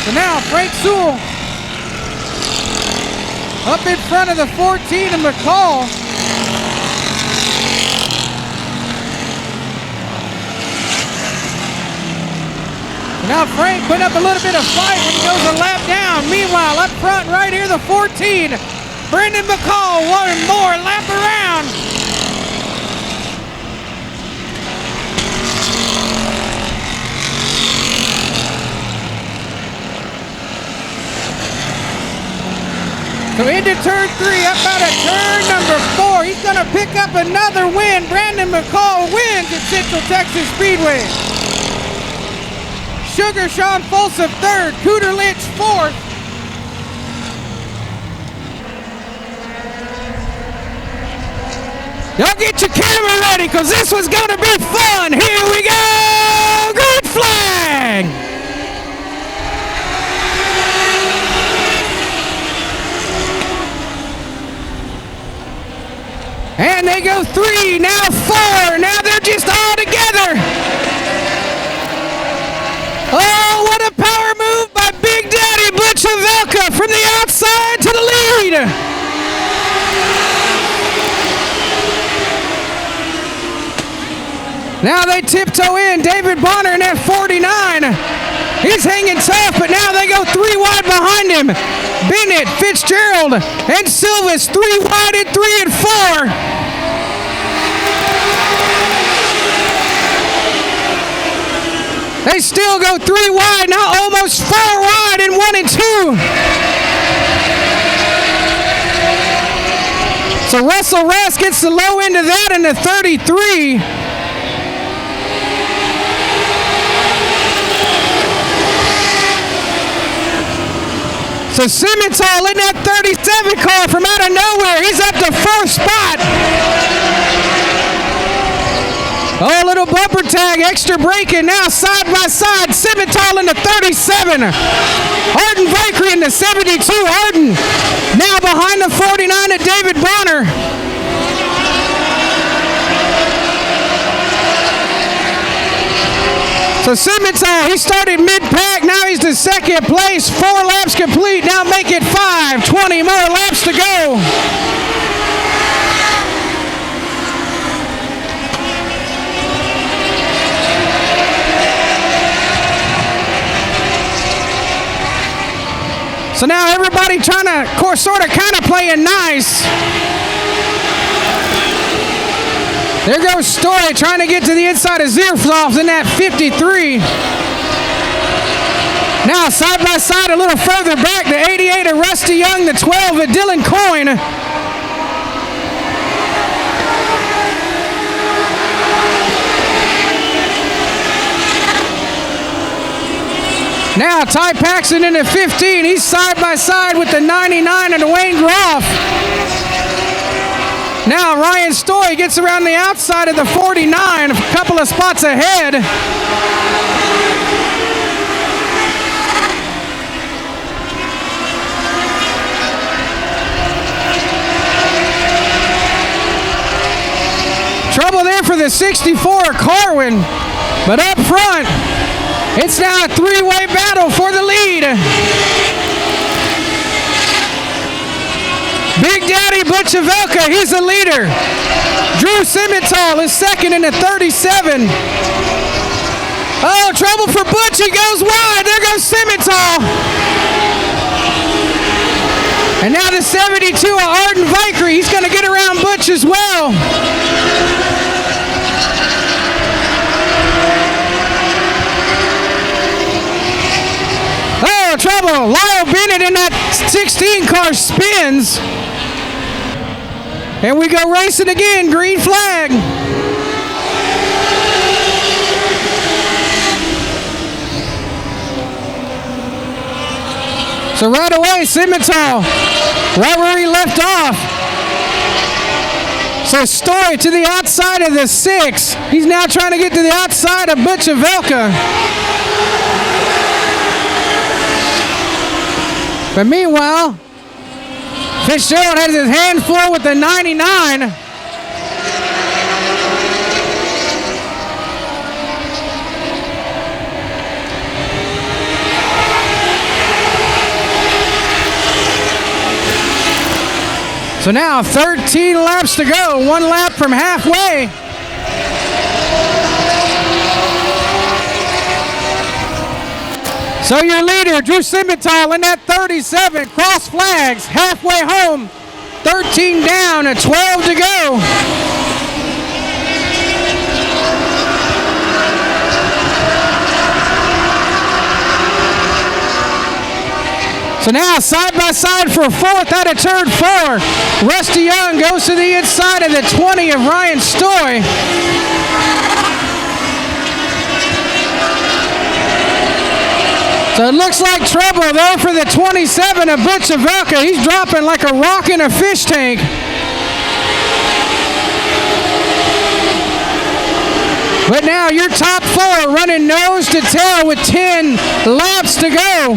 So now Frank Sewell up in front of the 14 of McCall. Now Frank putting up a little bit of fight when he goes a lap down. Meanwhile, up front right here, the 14, Brendan McCall, one more lap around. So into turn 3, up out of turn number 4. He's gonna pick up another win. Brandon McCall wins at Central Texas Speedway. Sugar Sean Folsom 3rd, Cooter Lynch 4th. Y'all get your camera ready, because this one's gonna be fun. Here we go, green flag. And they go 3, now 4, now they're just all together. Oh, what a power move by Big Daddy Butch Havelka from the outside to the lead. Now they tiptoe in. David Bonner in that 49. He's hanging tough, but now they go 3 wide behind him. Bennett, Fitzgerald, and Silvis 3 wide at 3 and 4. They still go 3 wide, now almost 4 wide in 1 and 2. So Russell Russ gets the low end of that in the 33. So Simmental in that 37 car from out of nowhere. He's up to first spot. Oh, a little bumper tag, extra braking. Now side by side, Simmental in the 37. Arden Vickery in the 72. Arden now behind the 49 of David Bonner. So Simmental, he started mid-pack, now he's to second place. 4 laps complete, now make it 5. 20 more laps to go. So now everybody trying to, of course, sort of kind of playing nice. There goes Story trying to get to the inside of Zierfloff in that 53. Now side by side a little further back, the 88 of Rusty Young, the 12 of Dylan Coyne. Now Ty Paxton in the 15, he's side by side with the 99 of Dwayne Groff. Now Ryan Story gets around the outside of the 49, a couple of spots ahead. Trouble there for the 64 Carwin, but up front, it's now a 3-way battle for the lead. Big Daddy Butchavelka, he's the leader. Drew Simmental is second in the 37. Oh, trouble for Butch, he goes wide. There goes Simmental. And now the 72 of Arden Vickery, he's going to get around Butch as well. Oh, trouble. Lyle Bennett in that 16 car spins. And we go racing again, green flag. So right away, Simmental, right where he left off. So Story to the outside of the 6. He's now trying to get to the outside of Butchavelka. But meanwhile, Fitzgerald has his hand full with the 99. So now 13 laps to go, 1 lap from halfway. So your leader, Drew Simmental in that 37, cross flags, halfway home, 13 down and 12 to go. So now side by side for 4th out of turn 4. Rusty Young goes to the inside of the 20 of Ryan Story. So it looks like trouble there for the 27 of Butchavelka. He's dropping like a rock in a fish tank. But now your top 4 running nose to tail with 10 laps to go.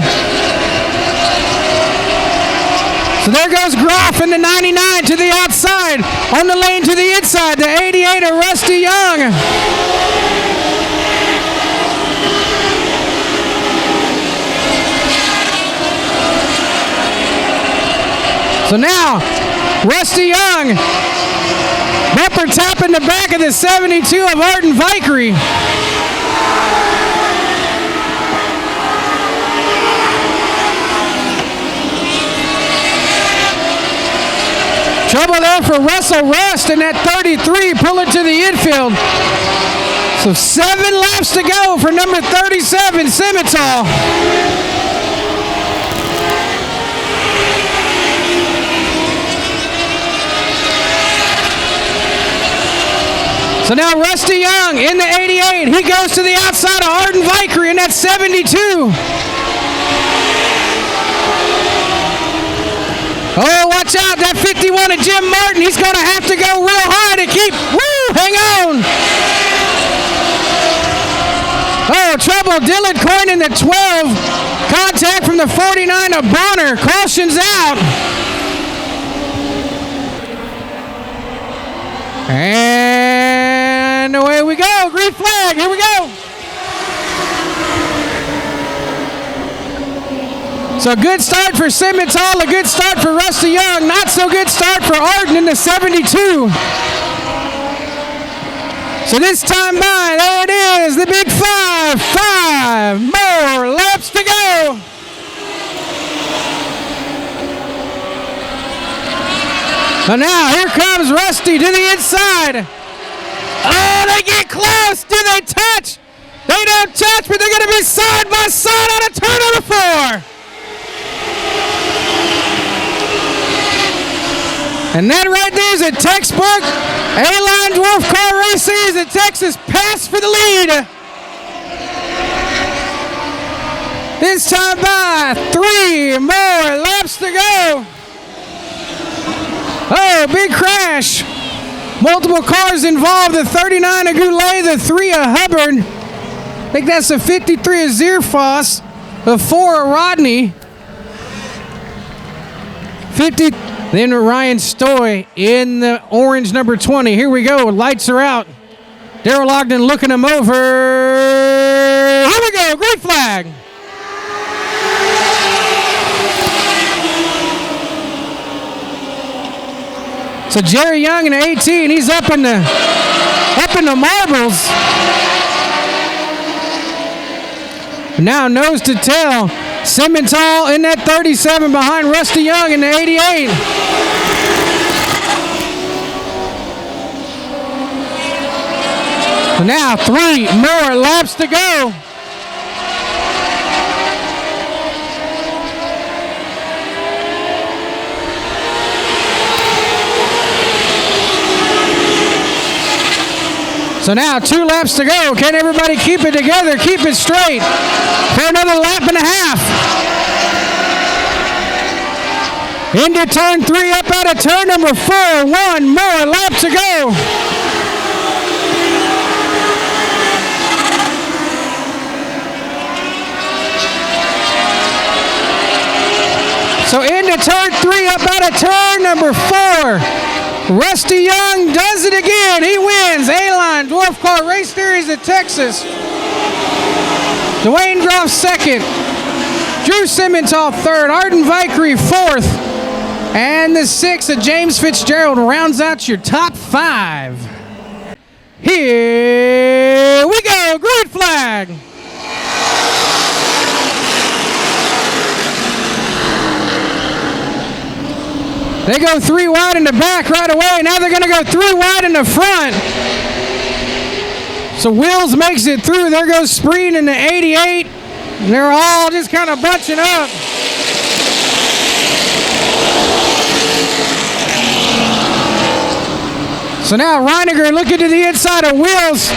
So there goes Groff in the 99 to the outside. On the lane to the inside, the 88 of Rusty Young. So now, Rusty Young, bumper tapping the back of the 72 of Arden Vickery. Trouble there for Russell Rust in that 33, pulling to the infield. So 7 laps to go for number 37, Simmental. So now Rusty Young in the 88. He goes to the outside of Arden Vickery in that 72. Oh, watch out. That 51 of Jim Martin. He's going to have to go real hard to keep. Woo, hang on. Oh, trouble. Dylan Coyne in the 12. Contact from the 49 of Bonner. Caution's out. And away we go. Green flag. Here we go. So good start for Simmental, a good start for Rusty Young, not so good start for Arden in the 72. So this time by, there it is, the big 5. 5 more laps to go. And now here comes Rusty to the inside. Oh, they get close. Do they touch? They don't touch, but they're going to be side by side on a turn number 4. And that right there is a textbook A-Line Dwarf Car Race Series at Texas pass for the lead. This time by 3 more laps to go. Oh, big crash. Multiple cars involved. The 39 of Goulet, the 3 of Hubbard. I think that's the 53 of Zierfoss, the 4 of Rodney. 50. Then Ryan Stoy in the orange number 20. Here we go. Lights are out. Darrell Ogden looking him over. Here we go. Green flag. So Jerry Young in 18. He's up in the marbles. Now nose to tail. Simmental in that 37 behind Rusty Young in the 88. Now 3 more laps to go. So now 2 laps to go. Can everybody keep it together, keep it straight for another lap and a half? Into turn 3, up out of turn number 4. 1 more lap to go. So into turn 3, up out of turn number 4. Rusty Young does it again. He wins A-Line Dwarf Car Race Series at Texas. Dwayne Groff second. Drew Simmental third. Arden Vickery fourth. And the 6 of James Fitzgerald rounds out your top 5. Here we go. Green flag. They go 3 wide in the back right away. Now they're going to go 3 wide in the front. So Wills makes it through. There goes Spreen in the 88. And they're all just kind of bunching up. So now Reiniger looking to the inside of Wills.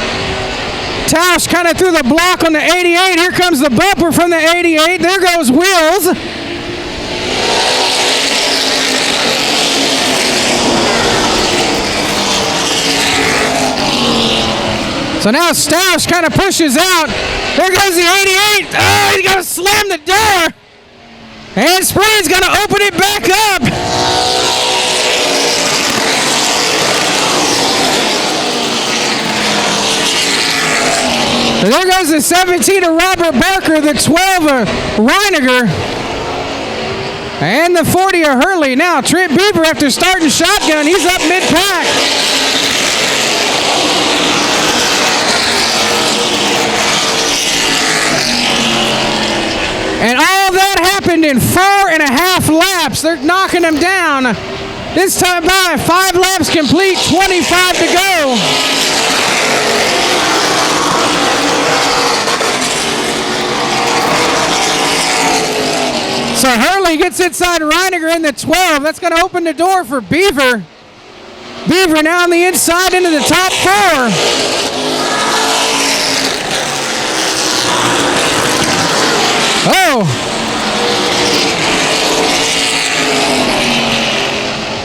Tausch kind of through the block on the 88. Here comes the bumper from the 88. There goes Wills. So now Stausch kind of pushes out. There goes the 88. Oh, he's going to slam the door. And Spreen's going to open it back up. So there goes the 17 of Robert Barker, the 12 of Reiniger, and the 40 of Hurley. Now Trent Bieber, after starting shotgun, he's up mid-pack. And all that happened in 4.5 laps. They're knocking them down. This time by 5 laps complete, 25 to go. So Hurley gets inside Reiniger in the 12. That's going to open the door for Beaver. Beaver now on the inside into the top 4. Oh.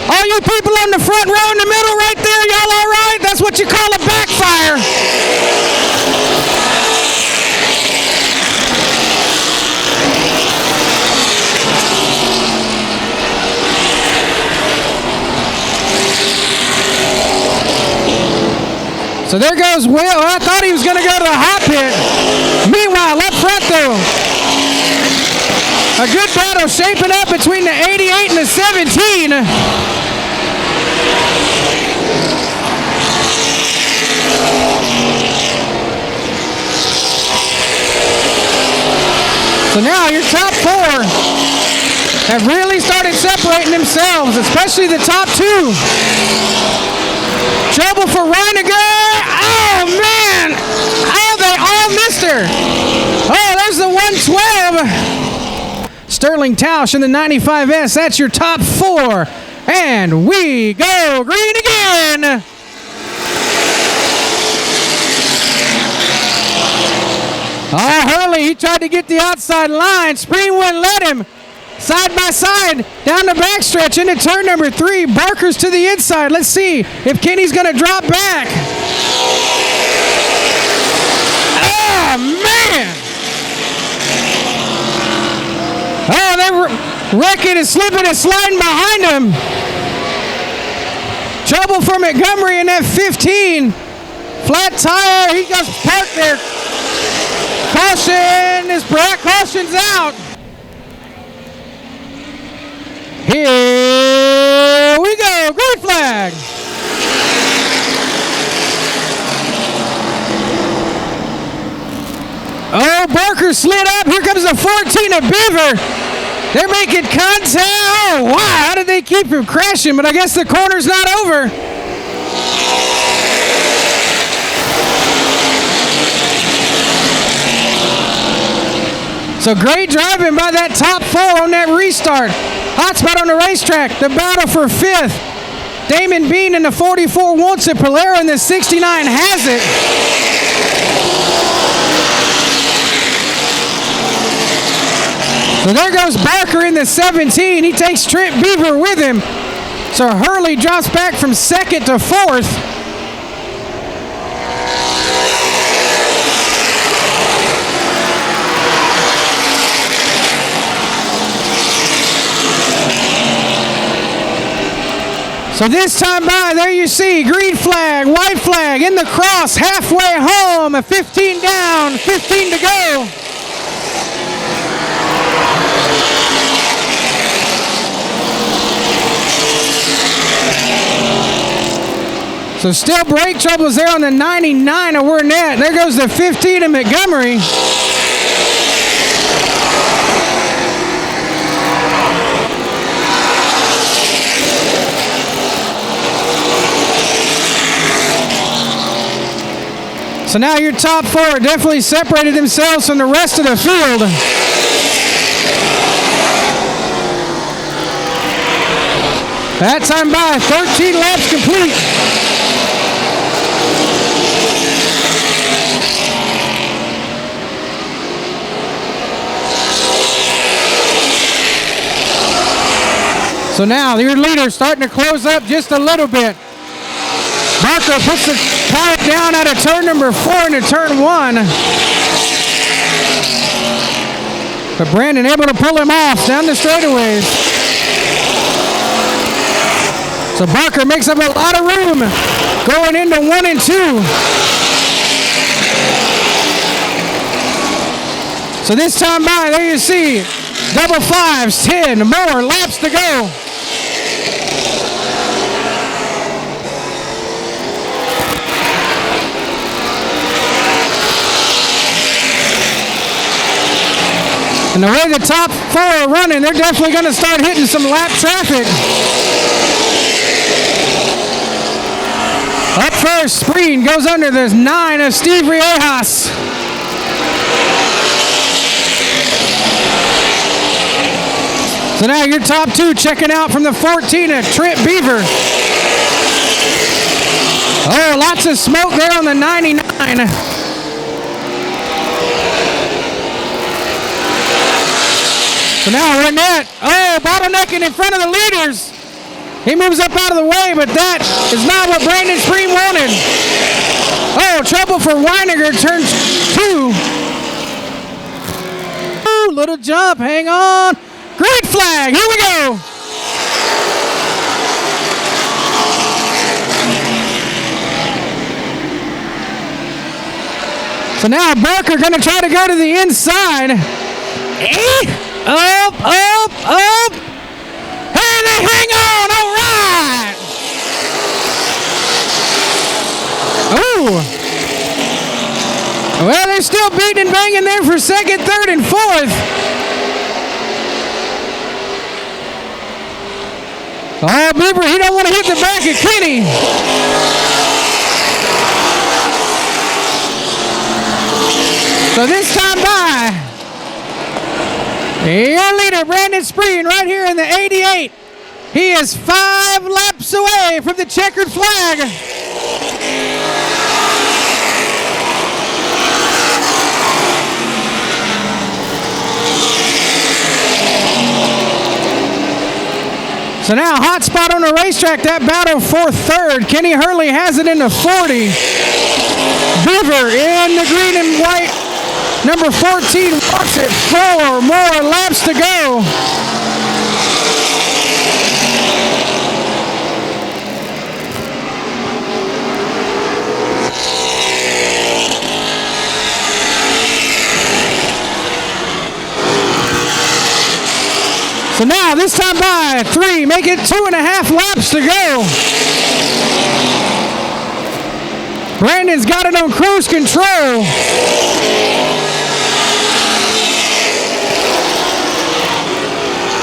All you people on the front row in the middle right there, y'all all right? That's what you call a backfire. So there goes Will. I thought he was going to go to the hot pit. Meanwhile, up front though, a good battle shaping up between the 88 and the 17. So now your top four have really started separating themselves, especially the top two. Trouble for Reiniger. Oh, man. Oh, they all missed her. Oh, there's the 112. Sterling Tausch in the 95S. That's your top four. And we go green again. Oh, Hurley, he tried to get the outside line. Spring wouldn't let him. Side by side, down the backstretch into turn number 3. Barker's to the inside. Let's see if Kenny's going to drop back. Oh, man. Oh, they're wrecking and slipping and sliding behind him. Trouble for Montgomery in that 15. Flat tire. He goes parked there. Caution. This Brad caution's out. Here we go, green flag. Oh, Barker slid up. Here comes the 14 of Beaver. They're making contact. Oh, wow, how did they keep from crashing? But I guess the corner's not over. So great driving by that top 4 on that restart. Hot spot on the racetrack, the battle for 5th. Damon Bean in the 44 wants it. Polero in the 69 has it. So there goes Barker in the 17. He takes Trent Beaver with him. So Hurley drops back from 2nd to 4th. So this time by, there you see, green flag, white flag, in the cross, halfway home, 15 down, 15 to go. So still brake troubles there on the 99 of Wernette. There goes the 15 of Montgomery. So now your top 4 definitely separated themselves from the rest of the field. That time by, 13 laps complete. So now your leader's starting to close up just a little bit. Barker puts the car down out of turn number 4 into turn 1. But Brandon able to pull him off down the straightaways. So Barker makes up a lot of room going into 1 and 2. So this time by, there you see, double 5s, 10 more laps to go. And the way the top 4 are running, they're definitely going to start hitting some lap traffic. Up first, Spreen goes under the 9 of Steve Riejas. So now your top 2 checking out from the 14 of Trent Beaver. Oh, lots of smoke there on the 99. So now Wernette, bottlenecking in front of the leaders. He moves up out of the way, but that is not what Brandon Spreen wanted. Oh, trouble for Weiniger, turn 2. Ooh, little jump, hang on. Green flag, here we go. So now Barker gonna try to go to the inside. Up. And they hang on, all right. Ooh. Well, they're still beating and banging there for second, third, and fourth. Oh, Beaver, he don't want to hit the back of Kenny. So this time by, your leader, Brandon Spreen, right here in the 88. He is 5 laps away from the checkered flag. So now, hot spot on the racetrack, that battle for third. Kenny Hurley has it in the 40. Beaver in the green and white. Number 14 walks it. 4 more laps to go. So now, this time by 3, make it 2.5 laps to go. Brandon's got it on cruise control.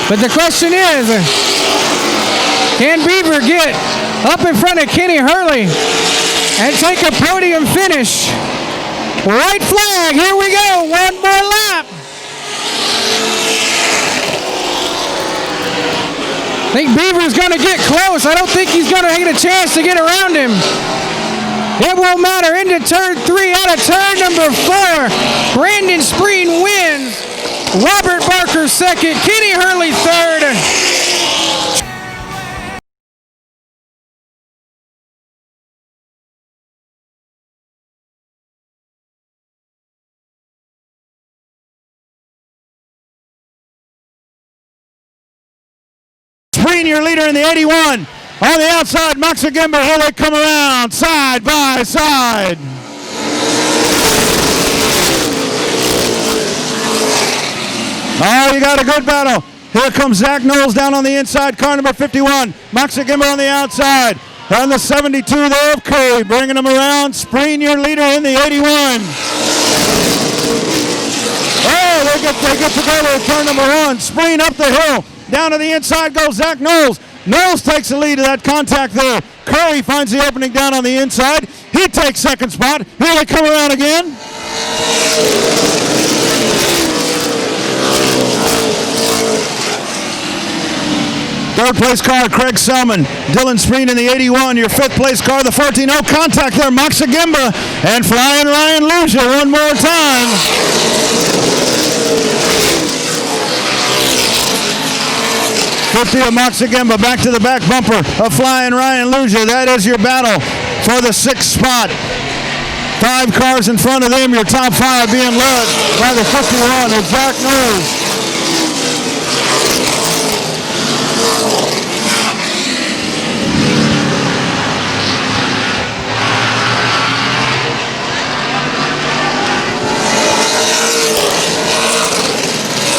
But the question is, can Beaver get up in front of Kenny Hurley and take a podium finish? White flag, here we go, 1 more lap. I think Beaver's going to get close. I don't think he's going to get a chance to get around him. It won't matter. Into turn 3, out of turn number 4. Brandon Spreen wins. Robert Barker second. Kenny Hurley third. Spreen, your leader in the 81. On the outside, Max Agimba, here they come around, side by side. Oh, you got a good battle. Here comes Zach Knowles down on the inside, car number 51. Max Agimba on the outside. On the 72 there of Curry, bringing them around. Spreen, your leader in the 81. Oh, they get together at turn number 1. Spreen up the hill. Down to the inside goes Zach Knowles. Knowles takes the lead of that contact there. Curry finds the opening down on the inside. He takes second spot. Here they come around again. Third place car, Craig Selman. Dylan Spreen in the 81. Your fifth place car, the 14. No contact there, Max Agimba. And Flying Ryan Lucia one more time. of Max Agimba back to the back bumper of Flying Ryan Lucia. That is your battle for the 6th spot. 5 cars in front of them, your top 5 being led by the 51 of Zach Knowles.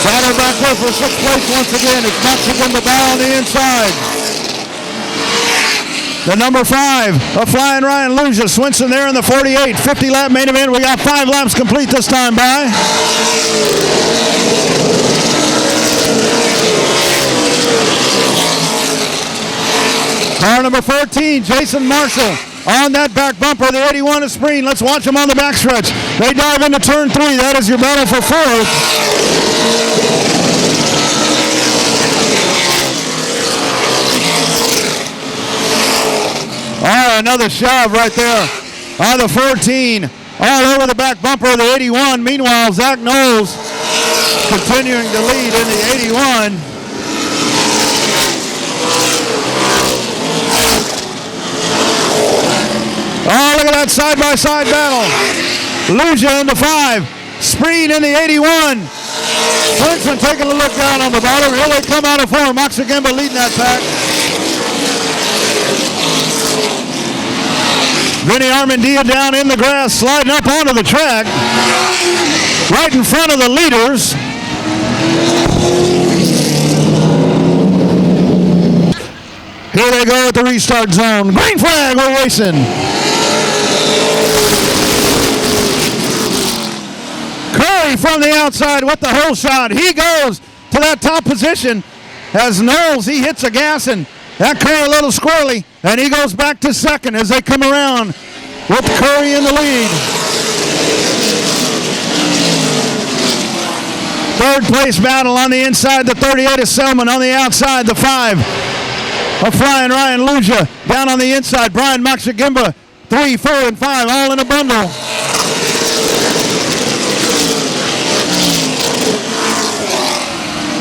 Battle back there for 6th place once again. It's Max Agimba down on the inside. The number 5 of Flying Ryan Lucia. Swinson there in the 48. 50-lap main event. We got 5 laps complete this time by. Car number 14, Jason Marshall. On that back bumper, the 81 of Spreen. Let's watch them on the backstretch. They dive into turn 3. That is your battle for 4th. Oh, another shove right there on the 14. All over the back bumper of the 81. Meanwhile, Zach Knowles continuing to lead in the 81. that side-by-side battle. Luja in the 5. Spreen in the 81. Swinson taking a look down on the bottom. Here they come out of form. Maxagimba leading that pack. Vinny Armandia down in the grass, sliding up onto the track. Right in front of the leaders. Here they go at the restart zone. Green flag, we're racing. Curry from the outside with the hole shot. He goes to that top position as Knowles, he hits the gas, and that car a little squirrely, and he goes back to second as they come around with Curry in the lead. Third place battle on the inside. The 38 is Selman. On the outside, the 5 of Flying Ryan Luja. Down on the inside, Brian Maxagimba. 3, 4, and 5 all in a bundle.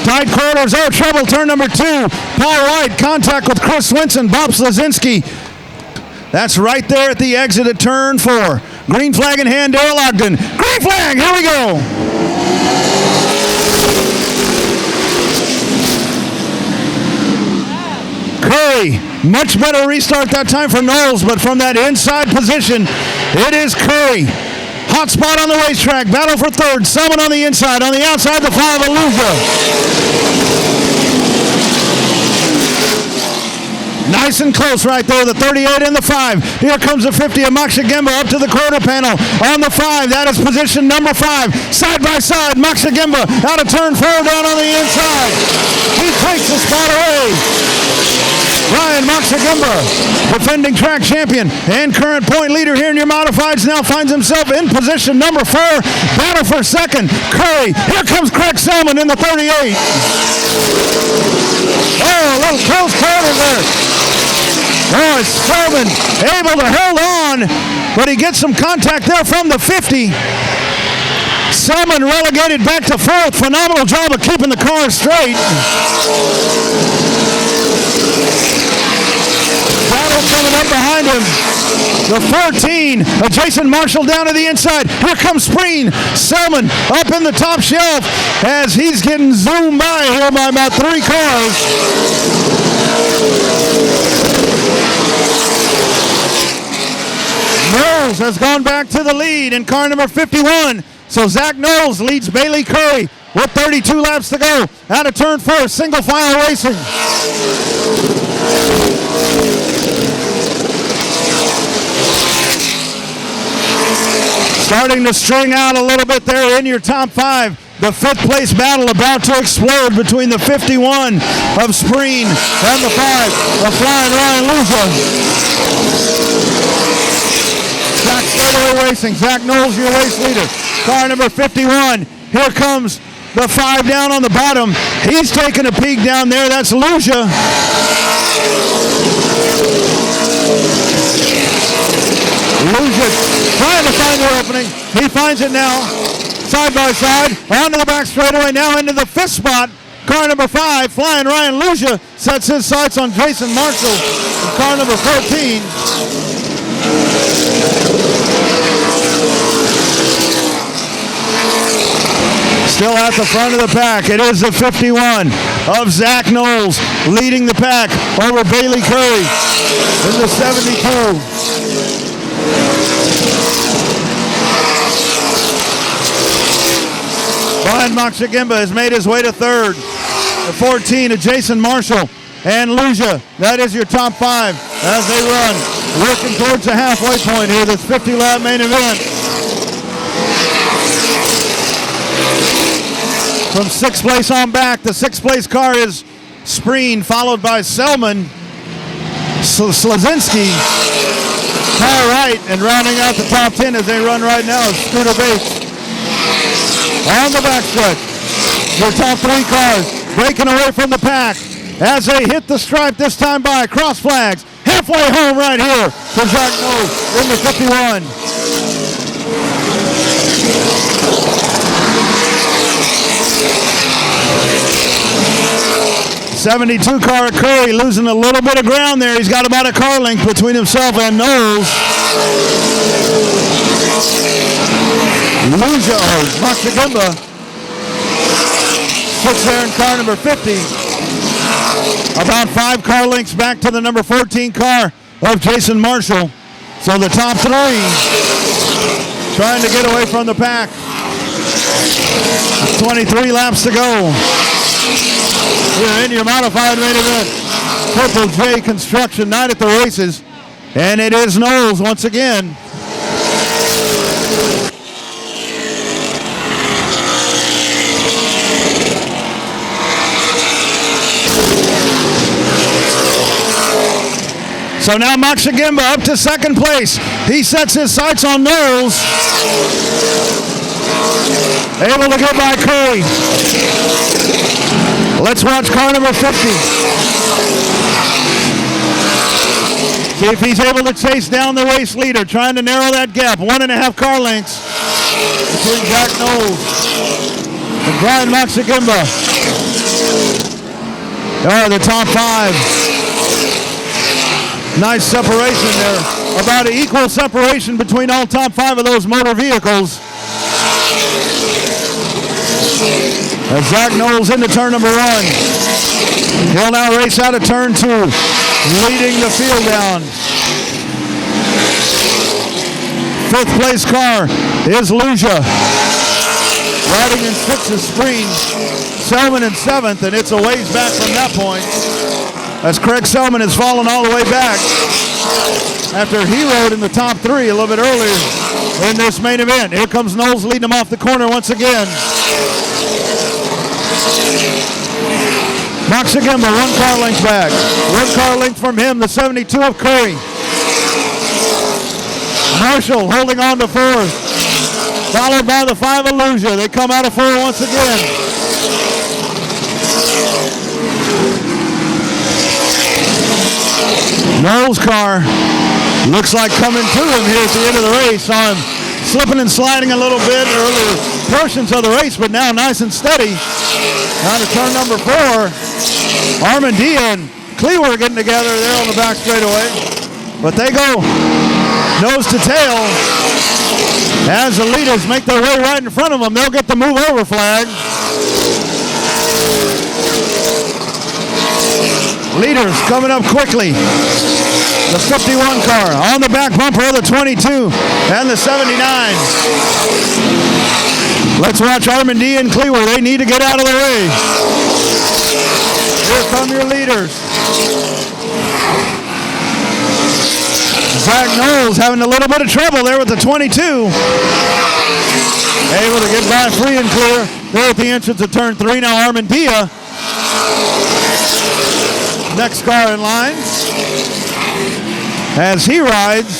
Tight quarters, oh trouble, turn number 2. Paul White, contact with Chris Swinson, Bob Slazinski. That's right there at the exit of turn 4. Green flag in hand, Dale Ogden. Green flag, here we go. Curry, much better restart that time for Knowles, but from that inside position, it is Curry. Hot spot on the racetrack, battle for third. Selman on the inside, on the outside, the 5 of Luja. Nice and close right there, the 38 and the 5. Here comes the 50 of Maxagimba up to the quarter panel. On the 5, that is position number 5. Side by side, Maxagimba out of turn 4 down on the inside. He takes the spot away. Ryan Maxagimba, defending track champion and current point leader here in your modifieds, now finds himself in position number 4. Battle for second. Curry. Here comes Craig Selman in the 38. Oh, a little close quarter there. Oh, it's Selman able to hold on, but he gets some contact there from the 50. Selman relegated back to 4th. Phenomenal job of keeping the car straight. Battle coming up behind him. The 14, Jason Marshall down to the inside. Here comes Spreen. Selman up in the top shelf as he's getting zoomed by here by about 3 cars. Knowles has gone back to the lead in car number 51. So Zach Knowles leads Bailey Curry with 32 laps to go. Out of turn 4, single file racing. Starting to string out a little bit there in your top 5. The 5th place battle about to explode between the 51 of Spreen and the 5 of Flying Ryan Luja. Zach Straightaway Racing. Zach Knowles, your race leader. Car number 51. Here comes the 5 down on the bottom. He's taking a peek down there. That's Luja. Luja trying to find the opening. He finds it now. Side by side. Onto the back straightaway. Now into the 5th spot. Car number 5, Flying Ryan Luja, sets his sights on Jason Marshall. Car number 14. Still at the front of the pack, it is the 51 of Zach Knowles leading the pack over Bailey Curry in the 72. Brian Maxagimba has made his way to 3rd. The 14 of Jason Marshall and Luja. That is your top 5 as they run, working towards the halfway point here, this 50-lap main event. From 6th place on back, the 6th place car is Spreen, followed by Selman, Slazinski, car right, and rounding out the top 10 as they run right now is Scooter Bates. On the backstretch, your top 3 cars breaking away from the pack as they hit the stripe this time by cross flags. Halfway home right here for Zach Knowles in the 51. 72 car Curry losing a little bit of ground there. He's got about a car length between himself and Knowles. Luja or Maxagimba sits there in car number 50. About 5 car lengths back to the number 14 car of Jason Marshall. So the top 3 trying to get away from the pack. 23 laps to go. Here in your modified main event. Purple J Construction Night at the Races. And it is Knowles once again. So now Maxagimba up to second place. He sets his sights on Knowles. Able to get by Curry. Let's watch car number 50. See if he's able to chase down the race leader, trying to narrow that gap. 1.5 car lengths between Jack Knowles and Brian Maxagimba. The top 5. Nice separation there. About an equal separation between all top 5 of those motor vehicles. As Zach Knowles into turn number 1. He'll now race out of turn 2, leading the field down. 5th place car is Luja. Riding in 6th is Spreen. Selman in 7th, and it's a ways back from that point. As Craig Selman has fallen all the way back after he rode in the top 3 a little bit earlier in this main event. Here comes Knowles leading him off the corner once again. Maxagimba 1 car length back. 1 car length from him, the 72 of Curry. Marshall holding on to 4th. Followed by the 5 of Luja. They come out of 4 once again. Knowles' car looks like coming to him here at the end of the race. Saw him slipping and sliding a little bit earlier portions of the race, but now nice and steady. Now to turn number 4. Armandia and Cleaver getting together there on the back straightaway. But they go nose to tail as the leaders make their way right in front of them. They'll get the move over flag. Leaders coming up quickly. The 51 car on the back bumper of the 22 and the 79. Let's watch Armandia and Cleaver. They need to get out of the way. Here come your leaders. Zach Knowles having a little bit of trouble there with the 22. Able to get by free and clear there at the entrance of turn 3. Now Armandia. Next car in line as he rides.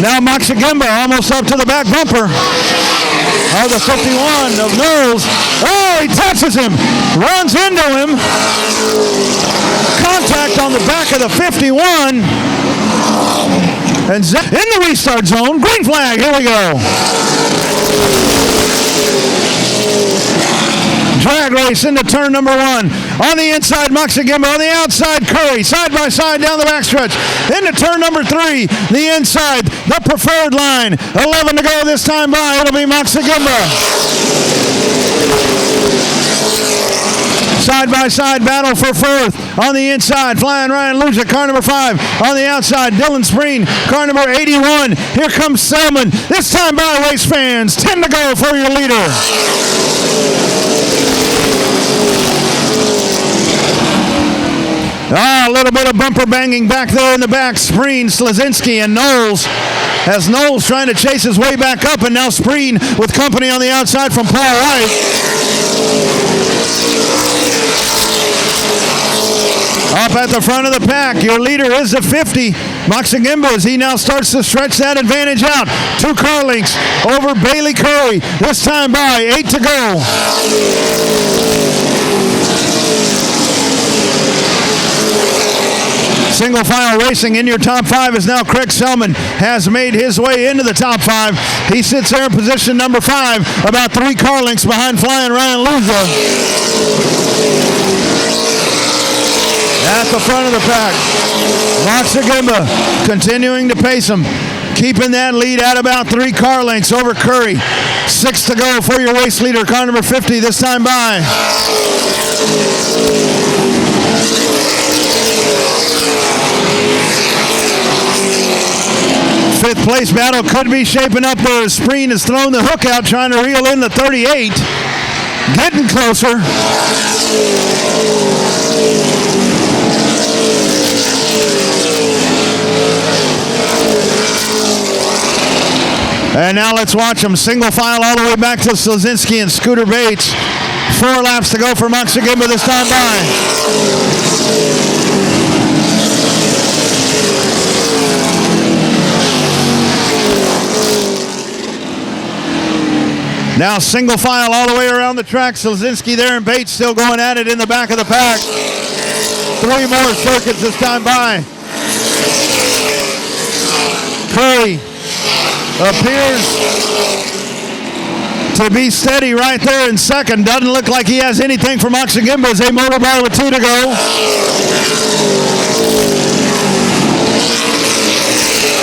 Now Maxagimba almost up to the back bumper of the 51 of Knowles. Oh, he touches him, runs into him. Contact on the back of the 51. And in the restart zone, green flag, here we go. Drag race into turn number 1. On the inside, Maxagimba. On the outside, Curry. Side by side down the backstretch. Into turn number 3. The inside, the preferred line. 11 to go this time by. It'll be Maxagimba. Side by side battle for 4th. On the inside, flying Ryan Luja, car number 5. On the outside, Dylan Spreen, car number 81. Here comes Selman. This time by, race fans. 10 to go for your leader. A little bit of bumper banging back there in the back. Spreen, Slazinski, and Knowles. As Knowles trying to chase his way back up, and now Spreen with company on the outside from Paul Wright. Up at the front of the pack, your leader is the 50. Maxagimba, as he now starts to stretch that advantage out. 2 car lengths over Bailey Curry. This time by, 8 to go. Single file racing in your top 5 is now Craig Selman has made his way into the top 5. He sits there in position number 5, about 3 car lengths behind flying Ryan Luja. at the front of the pack. Moxagimba continuing to pace him, keeping that lead at about 3 car lengths over Curry. 6 to go for your race leader, car number 50, this time by. Fifth place battle could be shaping up there. Spreen has thrown the hook out, trying to reel in the 38. Getting closer. And now let's watch them single file all the way back to Slazinski and Scooter Bates. 4 laps to go for Moxagimba this time by. Now single file all the way around the track. Slazinski there and Bates still going at it in the back of the pack. 3 more circuits this time by. Curry appears to be steady right there in second. Doesn't look like he has anything for Moxagimba as they motor by with 2 to go.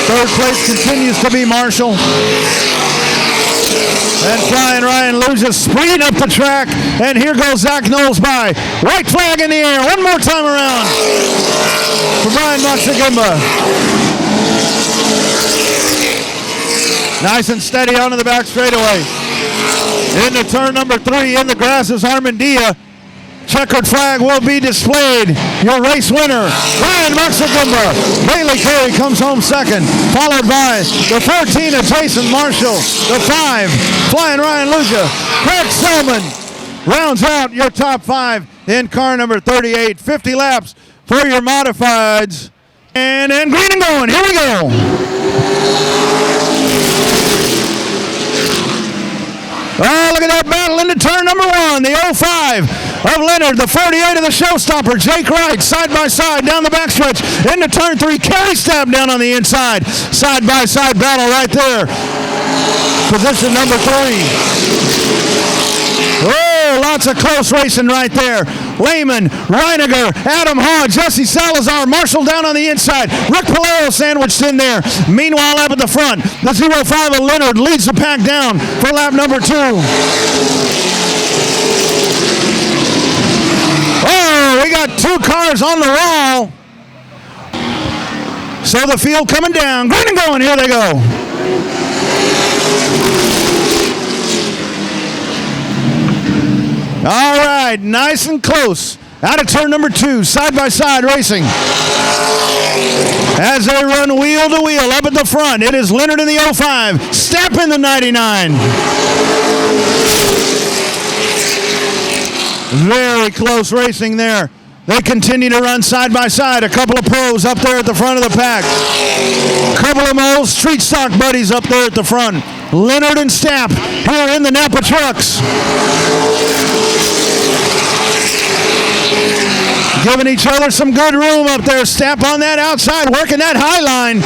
Third place continues to be Marshall. And Flying Ryan loses speed up the track. And here goes Zach Knowles by. White flag in the air. One more time around for Brian Moxagimba. Nice and steady onto the back straightaway. Into turn number 3 in the grass is Armandia. Checkered flag will be displayed. Your race winner, Brian Moxagimba. Bailey Carey comes home second, followed by the 14 of Jason Marshall, the 5, Flying Ryan Lucia. Craig Selman rounds out your top 5 in car number 38. 50 laps for your modifieds. And green and going. Here we go. Oh, look at that battle into turn number 1. The 05 of Leonard, the 48 of the showstopper. Jake Wright, side by side down the backstretch. Into turn 3. Kerry Stab down on the inside. Side by side battle right there. Position number 3. Oh, lots of close racing right there. Lehman, Reiniger, Adam Haw, Jesse Salazar, Marshall down on the inside. Rick Palero sandwiched in there. Meanwhile, up at the front, the 05 of Leonard leads the pack down for lap number 2. Oh, we got 2 cars on the wall. So the field coming down. Green and going. Here they go. All right, nice and close. Out of turn number 2, side-by-side racing. As they run wheel to wheel up at the front, it is Leonard in the 05, Stapp in the 99. Very close racing there. They continue to run side-by-side. A couple of pros up there at the front of the pack. A couple of my old street stock buddies up there at the front. Leonard and Stapp here in the NAPA trucks. Giving each other some good room up there. Stapp on that outside, working that high line.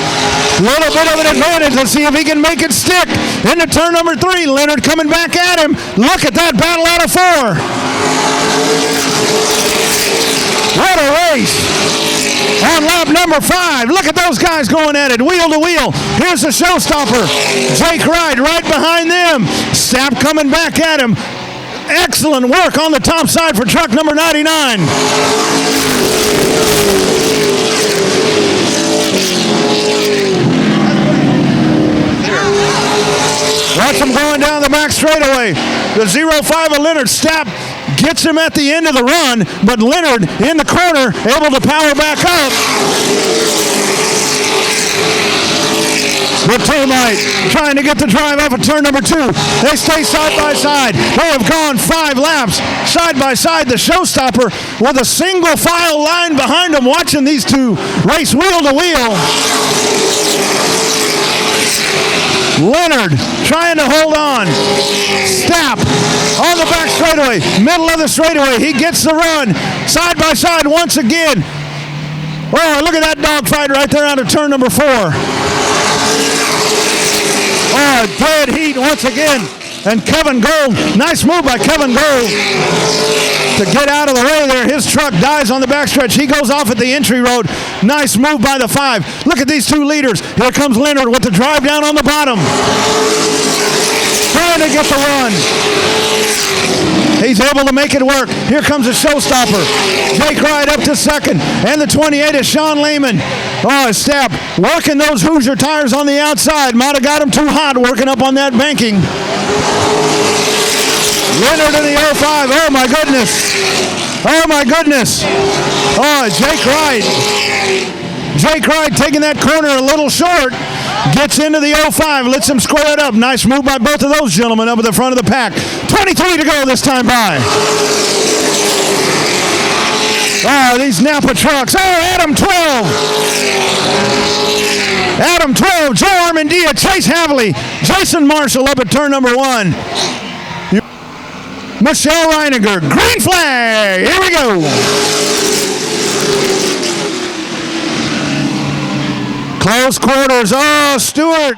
Little bit of an advantage. Let's see if he can make it stick. Into turn number 3. Leonard coming back at him. Look at that battle out of 4. What a race. On lap number 5. Look at those guys going at it, wheel to wheel. Here's the showstopper. Jake Wright right behind them. Stapp coming back at him. Excellent work on the top side for truck number 99. Watch him going down the back straightaway. The 05 of Leonard. Stapp gets him at the end of the run, but Leonard in the corner, able to power back up. The Termite trying to get the drive off of turn number 2. They stay side by side. They have gone 5 laps side by side. The showstopper with a single file line behind them, watching these 2 race wheel to wheel. Leonard trying to hold on. Stapp on the back straightaway, middle of the straightaway. He gets the run side by side once again. Oh, look at that dogfight right there out of turn number 4. Oh, dead heat once again. And Kevin Gold, nice move by Kevin Gold to get out of the way there. His truck dies on the backstretch. He goes off at the entry road. Nice move by the 5. Look at these two leaders. Here comes Leonard with the drive down on the bottom. Trying to get the run. He's able to make it work. Here comes a showstopper. Jake Wright up to second. And the 28 is Sean Lehman. Oh, step. Working those Hoosier tires on the outside. Might have got him too hot working up on that banking. Leonard in the 05. Oh, my goodness. Oh, my goodness. Oh, Jake Wright. Jake Wright taking that corner a little short. Gets into the 05, lets him square it up. Nice move by both of those gentlemen up at the front of the pack. 23 to go this time by. Oh, these NAPA trucks. Oh, Adam 12. Adam 12, Joe Armandia, Chase Havley, Jason Marshall up at turn number 1. Michelle Reiniger, green flag. Here we go. Close quarters. Oh, Stewart.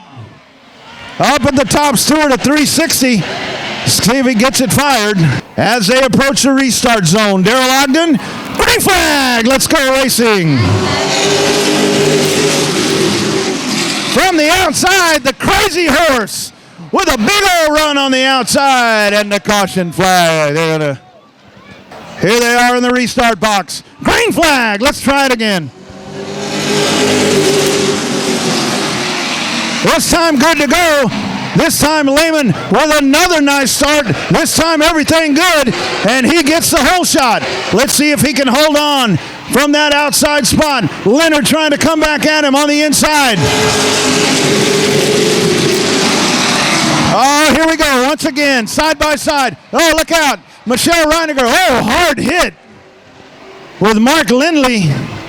Up at the top, Stewart at 360. See if he gets it fired. As they approach the restart zone, Darrell Ogden, green flag. Let's go racing. From the outside, the Crazy Horse with a big old run on the outside and the caution flag. Here they are in the restart box. Green flag. Let's try it again. This time good to go. This time Lehman with another nice start. This time everything good, and he gets the whole shot. Let's see if he can hold on from that outside spot. Leonard trying to come back at him on the inside. Oh, here we go. Once again, side by side. Oh, look out. Michelle Reiniger. Oh, hard hit with Mark Lindley.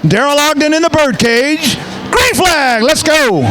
Darrell Ogden in the birdcage. Green flag. Let's go.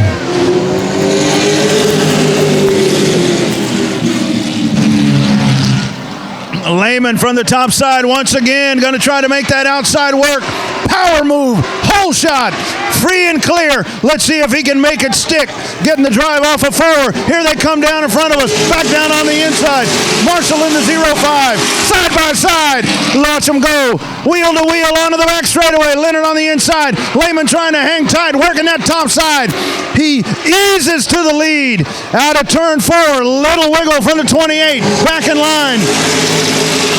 Lehman from the top side once again, going to try to make that outside work. Power move, hole shot, free and clear. Let's see if he can make it stick. Getting the drive off of 4. Here they come down in front of us. Back down on the inside. Marshall in the 05. Side by side. Watch him go. Wheel to wheel onto the back straightaway. Leonard on the inside. Lehman trying to hang tight, working that top side. He eases to the lead. Out of turn 4. Little wiggle from the 28. Back in line.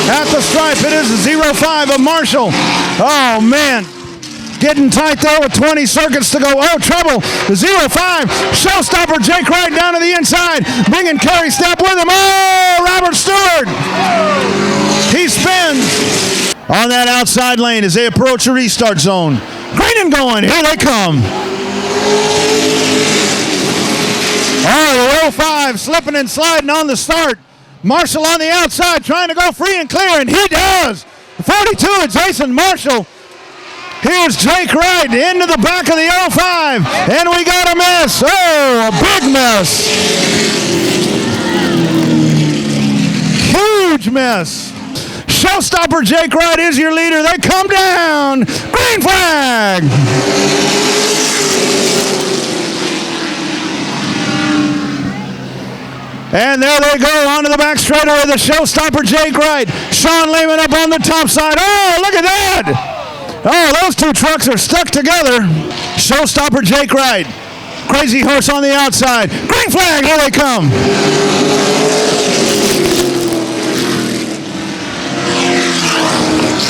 At the stripe, it is the 05 of Marshall. Oh, man. Getting tight there with 20 circuits to go. Oh, trouble. The 05. Showstopper Jake Wright down to the inside. Bringing Kerry Step with him. Oh, Robert Stewart. He spins on that outside lane as they approach the restart zone. Green and going. Here they come. Oh, the 05 slipping and sliding on the start. Marshall on the outside trying to go free and clear, and he does. 42 of Jason Marshall. Here's Jake Wright into the back of the 05, and we got a mess. Oh, a big mess. Huge mess. Showstopper Jake Wright is your leader. They come down. Green flag. And there they go onto the back straightaway. The showstopper Jake Wright. Sean Lehman up on the top side. Oh, look at that. Oh, those two trucks are stuck together. Showstopper Jake Wright. Crazy Horse on the outside. Green flag, here they come.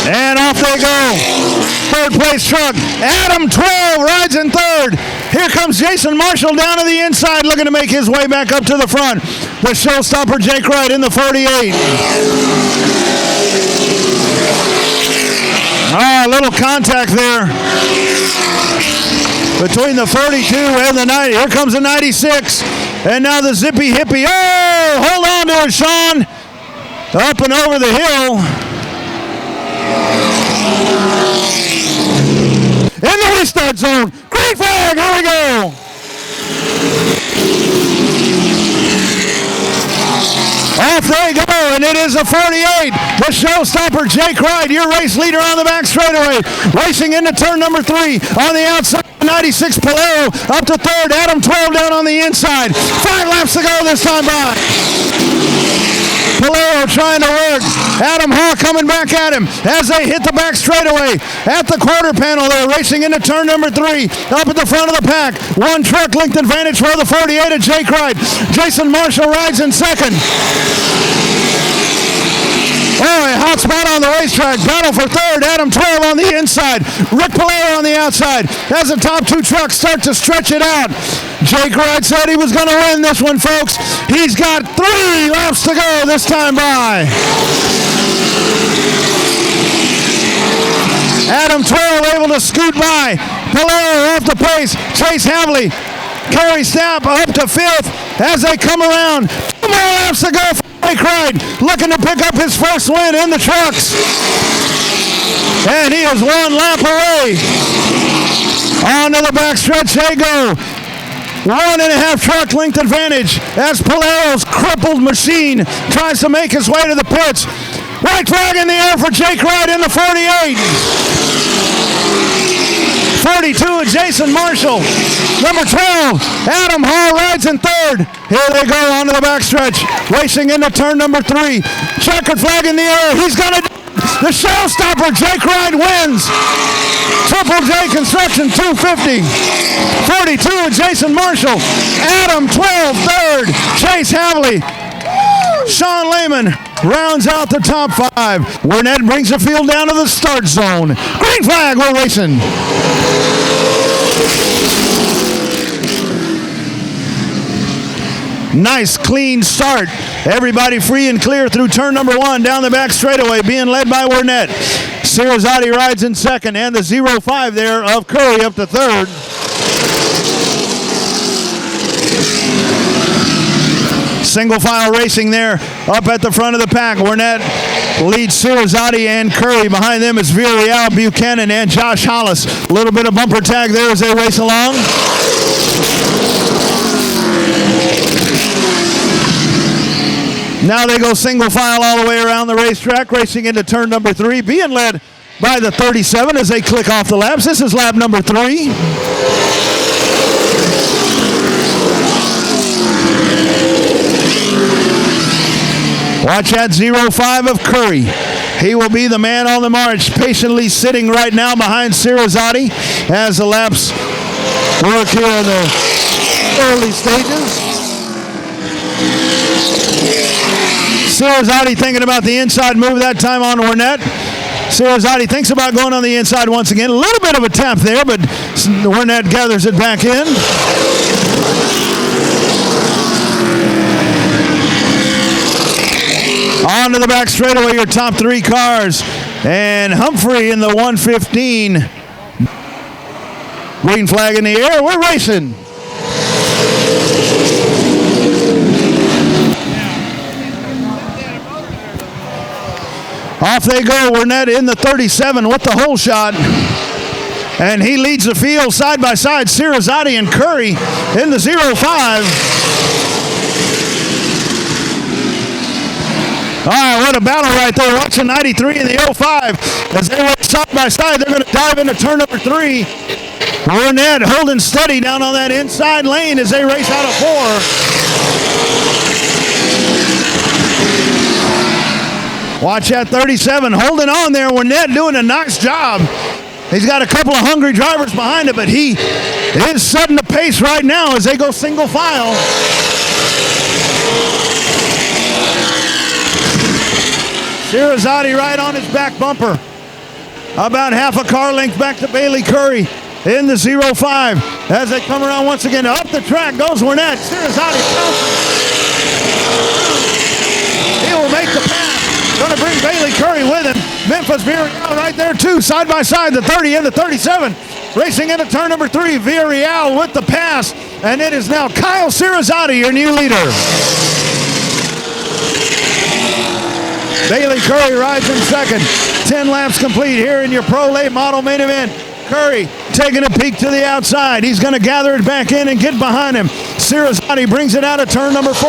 And off they go. Third place truck. Adam 12 rides in third. Here comes Jason Marshall down to the inside, looking to make his way back up to the front. The showstopper Jake Wright in the 48. Ah, a little contact there between the 42 and the 90. Here comes the 96. And now the zippy hippie. Oh, hold on to it, Sean. Up and over the hill. In the restart zone. Green flag, here we go. Off they go, and it is a 48. The showstopper Jake Wright, your race leader on the back straightaway. Racing into turn number 3 on the outside. 96 Palero up to third. Adam 12 down on the inside. 5 laps to go this time by. Palero trying to work. Adam Hall coming back at him as they hit the back straightaway. At the quarter panel, they're racing into turn number 3. Up at the front of the pack. 1 truck length advantage for the 48 of Jake Wright. Jason Marshall rides in second. Oh, a hot spot on the racetrack. Battle for third. Adam 12 on the inside. Rick Palero on the outside. As the top 2 trucks start to stretch it out. Jake Wright said he was going to win this one, folks. He's got 3 laps to go this time by. Adam 12 able to scoot by. Palero off the pace. Chase Havley. Kerry Stapp up to 5th as they come around. 2 more laps to go for Jake Wright, looking to pick up his first win in the trucks. And he is 1 lap away. On to the backstretch they go. 1.5 truck length advantage as Palero's crippled machine tries to make his way to the pits. White flag in the air for Jake Wright in the 48. 42 of Jason Marshall. Number 12, Adam Hall rides in third. Here they go onto the backstretch. Racing into turn number 3. Checkered flag in the air. He's going to... The showstopper, Jake Wright wins. Triple J Construction 250. 42 of Jason Marshall. Adam 12 third. Chase Havley. Sean Lehman rounds out the top 5. Wernette brings the field down to the start zone. Green flag, we're racing. Nice clean start. Everybody free and clear through turn number 1 down the back straightaway, being led by Wernette. Sirazotti rides in second, and the 0-5 there of Curry up to third. Single file racing there up at the front of the pack. Wernette leads Sirazotti and Curry. Behind them is Villarreal, Buchanan, and Josh Hollis. A little bit of bumper tag there as they race along. Now they go single file all the way around the racetrack, racing into turn number 3, being led by the 37 as they click off the laps. This is lap number 3. Watch that 0-5 of Curry. He will be the man on the march, patiently sitting right now behind Sirazotti as the laps work here in the early stages. Sirazotti thinking about the inside move that time on Wernette. Sirazotti thinks about going on the inside once again. A little bit of a tap there, but Wernette gathers it back in. On to the back straightaway, your top 3 cars. And Humphrey in the 115. Green flag in the air. We're racing. Off they go. Wernette in the 37 with the hole shot. And he leads the field side by side. Sirazotti and Curry in the 0-5. All right, what a battle right there. Watching 93 in the 0-5. As they race side by side, they're going to dive into turn number 3. Wernette holding steady down on that inside lane as they race out of 4. Watch that 37 holding on there. Wernette doing a nice job. He's got a couple of hungry drivers behind him, but he is setting the pace right now as they go single file. Sirazotti right on his back bumper. About half a car length back to Bailey Curry in the 0-5. As they come around once again, up the track goes Wernette. Sirazotti bounces. He will make the pass. Going to bring Bailey Curry with him. Memphis Villarreal right there too, side by side, the 30 and the 37. Racing into turn number 3, Villarreal with the pass. And it is now Kyle Sirazotti, your new leader. Bailey Curry rides in second. 10 laps complete here in your Pro Late Model main event. Curry taking a peek to the outside. He's going to gather it back in and get behind him. Sirazotti brings it out of turn number 4.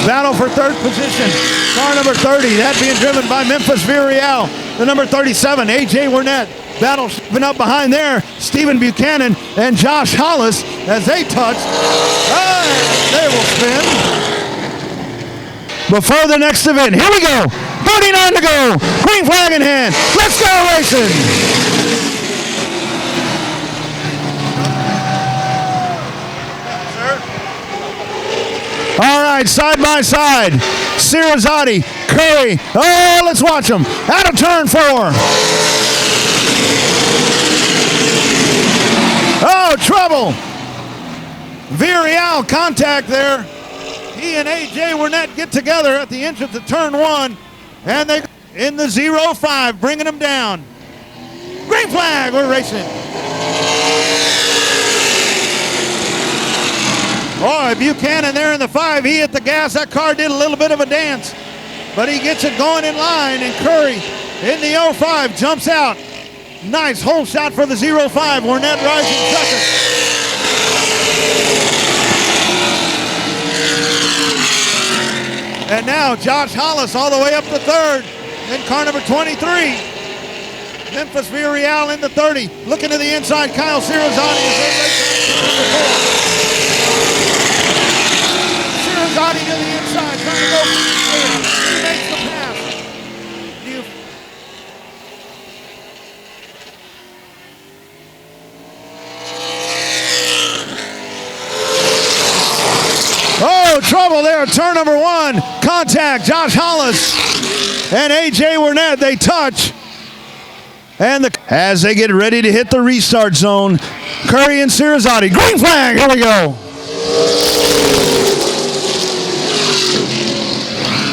Battle for third position. Car number 30, that being driven by Memphis Villarreal. The number 37, A.J. Wernette. Battle shaping up behind there. Stephen Buchanan and Josh Hollis as they touch. They will spin. Before the next event, here we go. 39 to go. Green flag in hand. Let's go racing. All right, side by side. Cirizati, Curry. Oh, let's watch them. Out of turn 4. Oh, trouble. Villarreal contact there. He and A.J. Wernette get together at the entrance of turn 1. And they in the 0-5, bringing them down. Green flag, we're racing. Boy, Buchanan there in the 5. He hit the gas. That car did a little bit of a dance. But he gets it going in line. And Curry in the 0-5 jumps out. Nice hole shot for the 0-5. Wernette rising second. And now Josh Hollis all the way up to 3rd. Then car number 23. Memphis Villarreal in the 30. Looking to the inside, Kyle Cirizati as they race number 4. Cirizati to the inside, trying to go clear. He makes the pass. Oh, trouble there. Turn number 1. Contact. Josh Hollis and A.J. Wernette. They touch. And as they get ready to hit the restart zone, Curry and Cirizati. Green flag. Here we go.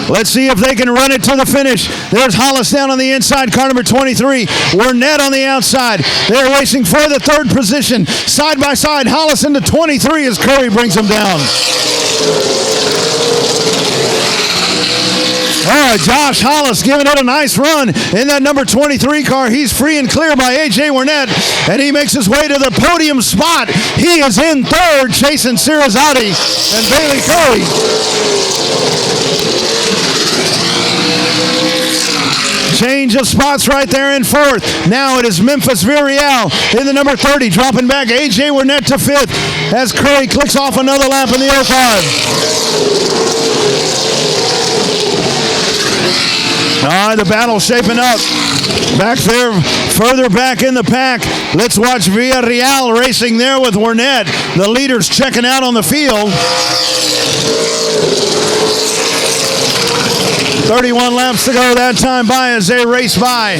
Let's see if they can run it to the finish. There's Hollis down on the inside, car number 23. Wernette on the outside. They're racing for the 3rd position. Side by side, Hollis into 23 as Curry brings them down. All right, Josh Hollis giving it a nice run in that number 23 car. He's free and clear by A.J. Wernette, and he makes his way to the podium spot. He is in 3rd, chasing Cirizati and Bailey Curry. Change of spots right there in 4th. Now it is Memphis Villarreal in the number 30, dropping back A.J. Wernette to 5th as Curry clicks off another lap in the 05. All right, the battle shaping up. Back there, further back in the pack. Let's watch Villarreal racing there with Wernette. The leaders checking out on the field. 31 laps to go that time by as they race by.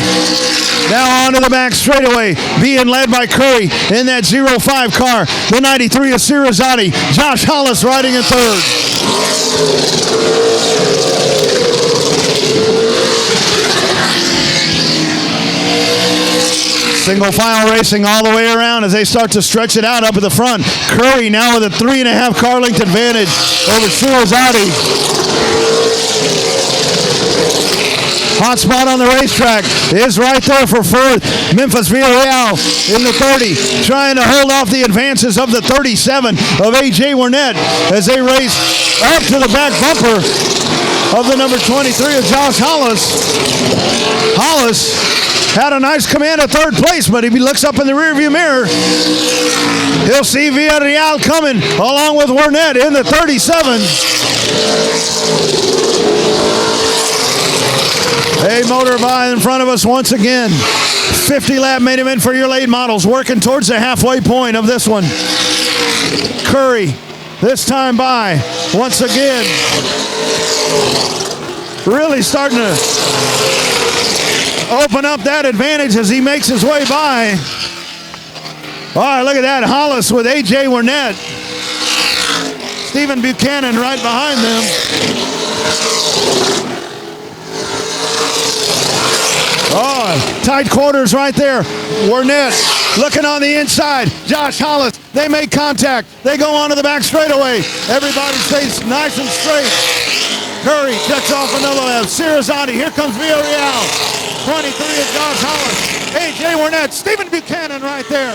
Now onto the back straightaway, being led by Curry in that 05 car. The 93 is Cirizati. Josh Hollis riding in 3rd. Single file racing all the way around as they start to stretch it out up at the front. Curry now with a 3.5 car length advantage over Cirizati. Hot spot on the racetrack is right there for 4th. Memphis Villarreal in the 30, trying to hold off the advances of the 37 of A.J. Wernette as they race up to the back bumper of the number 23 of Josh Hollis. Hollis had a nice command of 3rd place, but if he looks up in the rearview mirror, he'll see Villarreal coming along with Wernette in the 37. A motor by in front of us once again. 50-lap main event for your late models, working towards the halfway point of this one. Curry, this time by, once again. Really starting to open up that advantage as he makes his way by. All right, look at that. Hollis with A.J. Wernette. Stephen Buchanan right behind them. Oh, tight quarters right there. Wernette looking on the inside. Josh Hollis, they make contact. They go onto the back straightaway. Everybody stays nice and straight. Curry checks off another lap. Cirizati, here comes Villarreal. 23 is Josh Hollis. A.J. Wernette, Stephen Buchanan right there.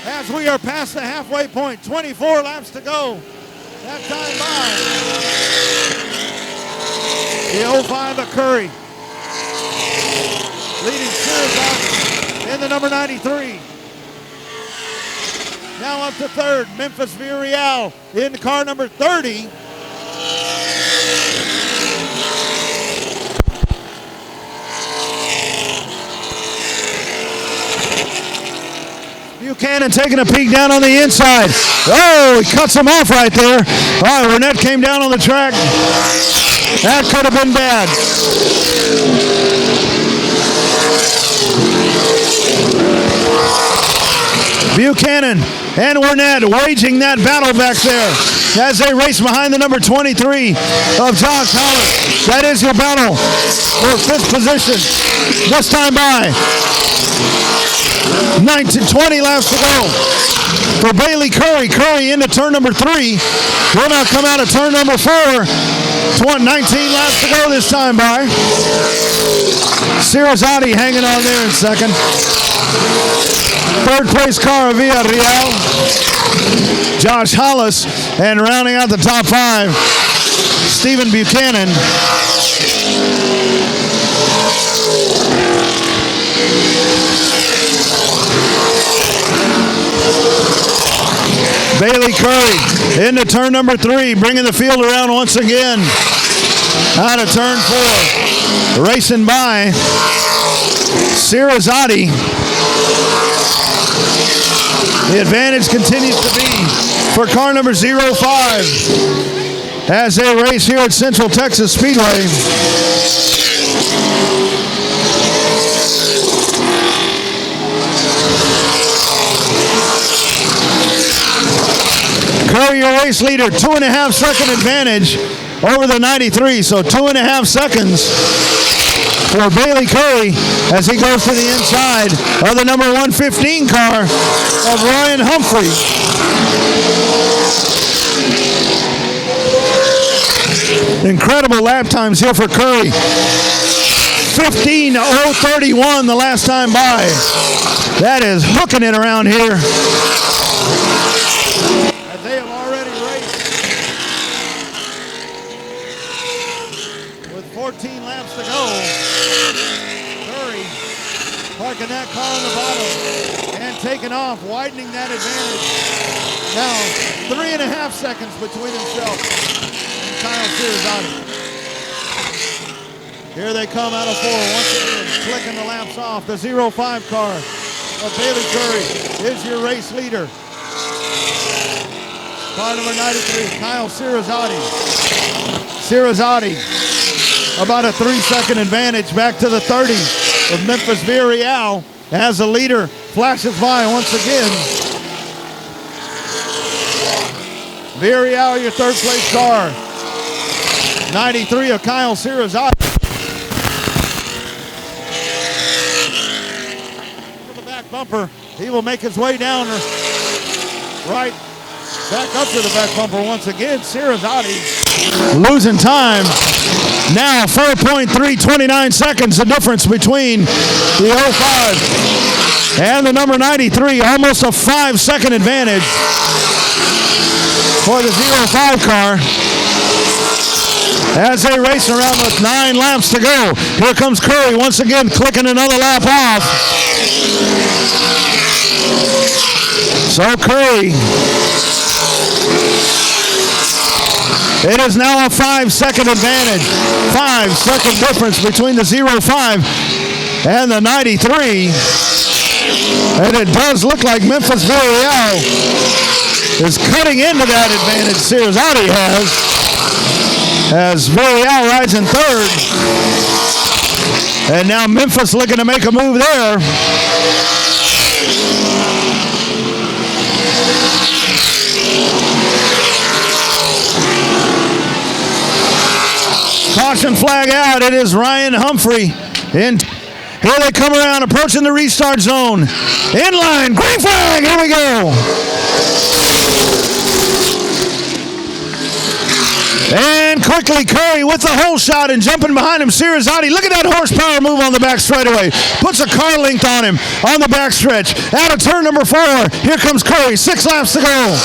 As we are past the halfway point, 24 laps to go. That time by. The 05 of Curry. Leading Cirizati. in the number 93. Now up to third, Memphis Villarreal in car number 30. Buchanan taking a peek down on the inside. Oh, he cuts him off right there. All right, Burnett came down on the track. That could have been bad. Buchanan and Burnett waging that battle back there as they race behind the number 23 of Josh Hollis. That is your battle for fifth position. This time by 20 laps to go for Bailey Curry. Curry into turn number 3. Will now come out of turn number 4. 19 laps to go this time by. Cirazzotti hanging on there in second. Third place car of Villarreal, Josh Hollis, and rounding out the top 5, Stephen Buchanan. Bailey Curry into turn number 3, bringing the field around once again. Out of turn 4, racing by Cirazzotti. The advantage continues to be for car number 05 as they race here at Central Texas Speedway. Curry, your race leader, 2.5 second advantage over the 93, so 2.5 seconds for Bailey Curry as he goes to the inside of the number 115 car of Ryan Humphrey. Incredible lap times here for Curry. 15:031 the last time by. That is hooking it around here. As they have already raced with 14 laps to go. Curry parking that car on the bottom and taking off, widening that advantage. Now 3.5 seconds between himself and Kyle Cirazzotti. Here they come out of 4 once again, clicking the laps off. The 05 car of Bailey Curry is your race leader. Car number 93, Kyle Cirazzotti. Cirazzotti, about a 3-second advantage back to the 30 of Memphis Villarreal as the leader flashes by once again. Villarreal, your third place car. 93 of Kyle Cirazzotti. The back bumper, he will make his way down right back up to the back bumper once again. Cirazzotti losing time. Now 4.329 seconds, the difference between the 05 and the number 93. Almost a 5-second advantage for the 05 car as they race around with 9 laps to go. Here comes Curry once again, clicking another lap off. So Curry, it is now a 5-second advantage. 5-second difference between the 05 and the 93. And it does look like Memphis Villarreal is cutting into that advantage Cirazzotti has, as Villarreal rides in third. And now Memphis looking to make a move there. Caution flag out. It is Ryan Humphrey. And here they come around, approaching the restart zone. In line, green flag. Here we go. And quickly Curry with the hole shot and jumping behind him, Cirazzotti. Look at that horsepower move on the back straightaway. Puts a car length on him on the back stretch. Out of turn number 4. Here comes Curry. 6 laps to go.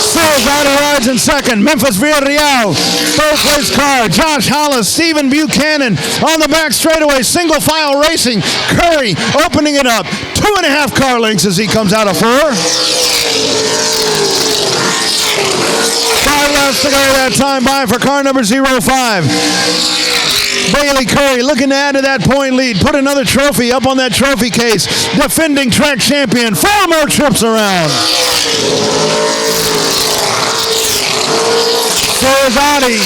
Silvati rides in second. Memphis Villarreal, third place car. Josh Hollis, Stephen Buchanan on the back straightaway. Single file racing. Curry opening it up. 2.5 car lengths as he comes out of 4. 5 laps to go that time by for car number 05. Bailey Curry looking to add to that point lead. Put another trophy up on that trophy case. Defending track champion. 4 more trips around. Silvati,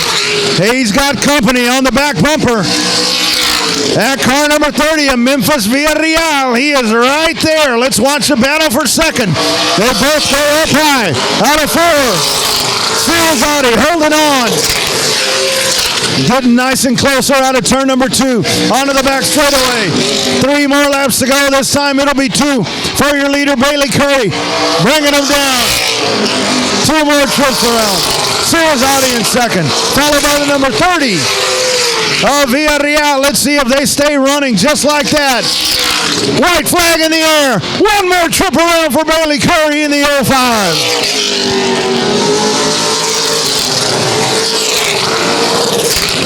he's got company on the back bumper. At car number 30, a Memphis Villarreal. He is right there. Let's watch the battle for second. They both go up high. Out of 4. Silvati holding on. Getting nice and closer out of turn number 2. Onto the back straightaway. 3 more laps to go. This time it'll be 2 for your leader, Bailey Curry. Bringing him down. 2 more trips around. Silvati in second. Followed by the number 30. Villarreal. Let's see if they stay running just like that. White flag in the air. 1 more trip around for Bailey Curry in the 05.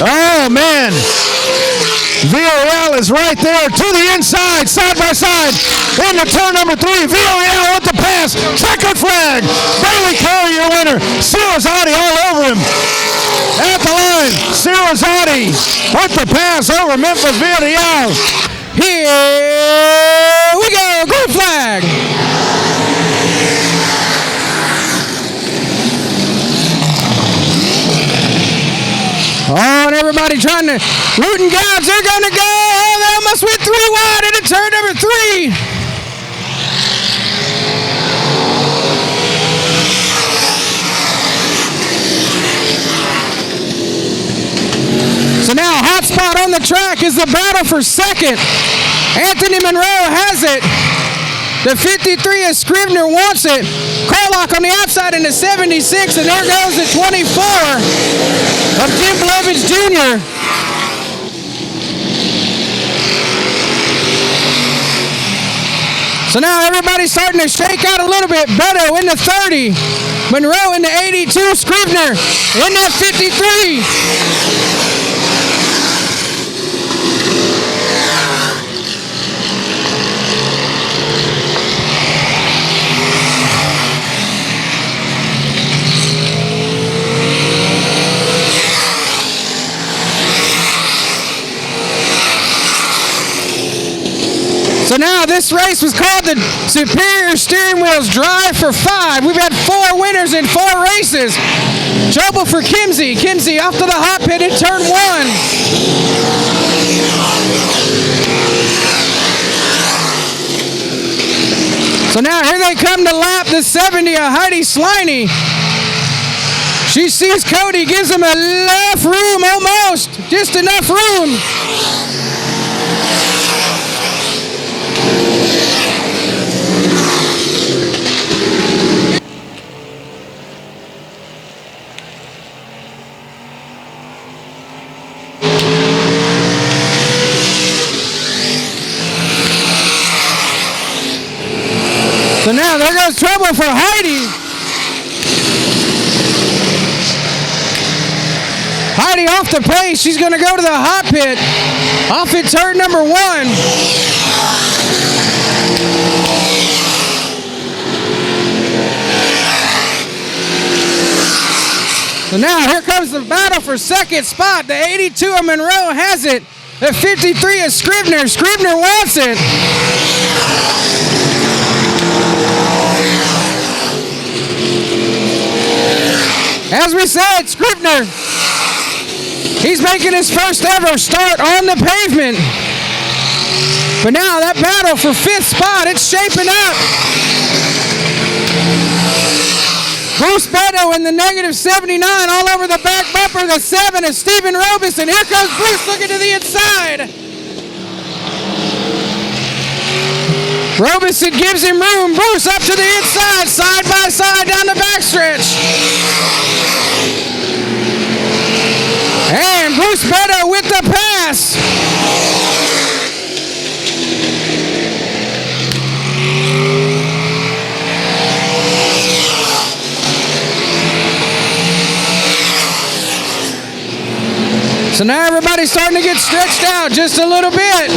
Oh, man. Villarreal is right there to the inside, side by side. Into turn number 3. Villarreal with the pass. Checkered flag. Bailey Curry, your winner. Silvati all over him. At the line, Silvati with the pass over Memphis Villarreal. Here we go. Green flag. Oh, and everybody trying to root and gouge. They're going to go. Oh, they almost went 3 wide into turn number 3. So now, hot spot on the track is the battle for second. Anthony Monroe has it. The 53 of Scrivener wants it. Carlock on the outside in the 76, and there goes the 24 of Jim Blevins Jr. So now everybody's starting to shake out a little bit. Bando in the 30. Monroe in the 82. Scrivener in that 53. So now this race was called the Superior Steering Wheels Drive for 5. We've had 4 winners in 4 races. Trouble for Kimsey. Kimsey off to the hot pit in turn 1. So now here they come to lap the 70 of Heidi Sliney. She sees Cody, gives him enough room, almost, just enough room. So now there goes trouble for Heidi. Heidi off the pace. She's going to go to the hot pit. Off at turn number 1. So now here comes the battle for second spot. The 82 of Monroe has it. The 53 of Scrivener. Scrivener wants it. As we said, Scrivener, he's making his first ever start on the pavement. But now that battle for 5th spot, it's shaping up. Bruce Bando in the negative 79 all over the back bumper. The 7 is Stephen Robinson. Here comes Bruce looking to the inside. Robinson gives him room. Bruce up to the inside, side by side down the backstretch. And Bruce Bando with the pass. So now everybody's starting to get stretched out just a little bit.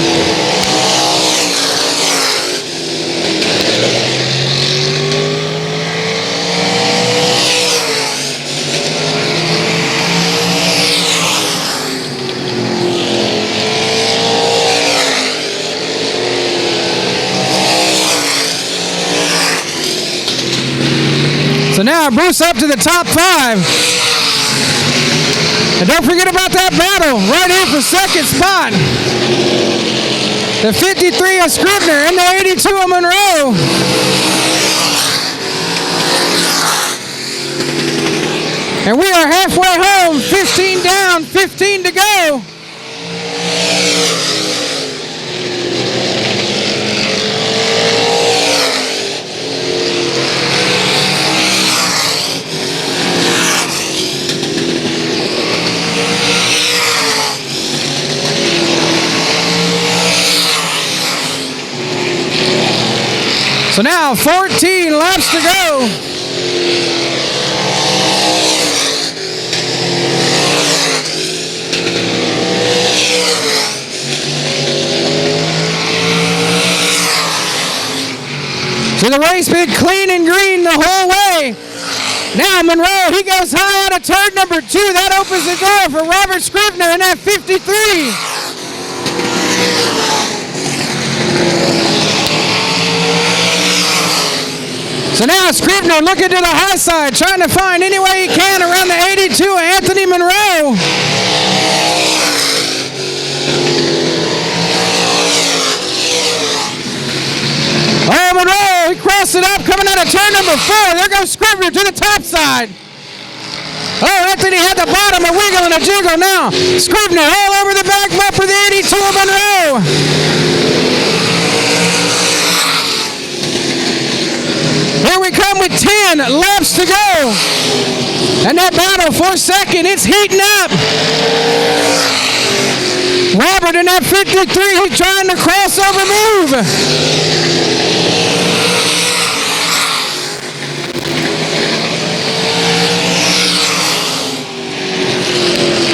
So now Bruce up to the top 5. And don't forget about that battle right here for second spot. The 53 of Scribner and the 82 of Monroe. And we are halfway home, 15 down, 15 to go. So now 14 laps to go. So the race been clean and green the whole way. Now Monroe, he goes high out of turn number 2. That opens the door for Robert Scribner in that 53. So now Scribner looking to the high side, trying to find any way he can around the 82 of Anthony Monroe. Oh, Monroe, he crossed it up, coming out of turn number 4. There goes Scribner to the top side. Oh, Anthony had the bottom, a wiggle and a jiggle now. Scribner all over the back bumper, the 82 of Monroe. Here we come with 10 laps to go. And that battle for second, it's heating up. Robert in that 53, he's trying to crossover move.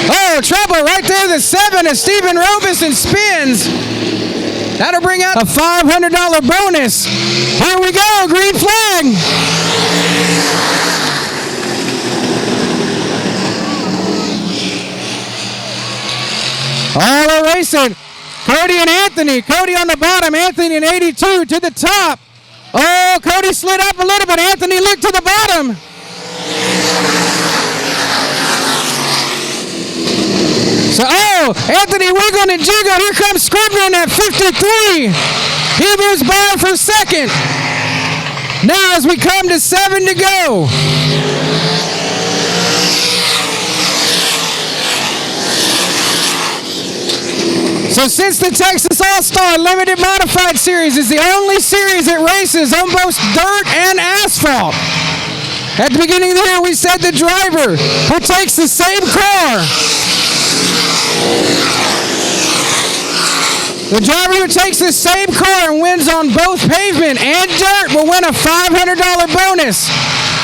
Oh, trouble right there, the 7 of Stephen Robinson spins. That'll bring out a $500 bonus. Here we go, green flag. All are racing. Cody and Anthony. Cody on the bottom, Anthony in 82 to the top. Oh, Cody slid up a little bit. Anthony looked to the bottom. So, Anthony wiggled and jiggled. Here comes Scribner in that 53. He moves by for second. Now as we come to 7 to go. So since the Texas All-Star Limited Modified Series is the only series that races on both dirt and asphalt, at the beginning of the year we said the driver who takes the same car, the driver who takes the same car and wins on both pavement and dirt will win a $500 bonus.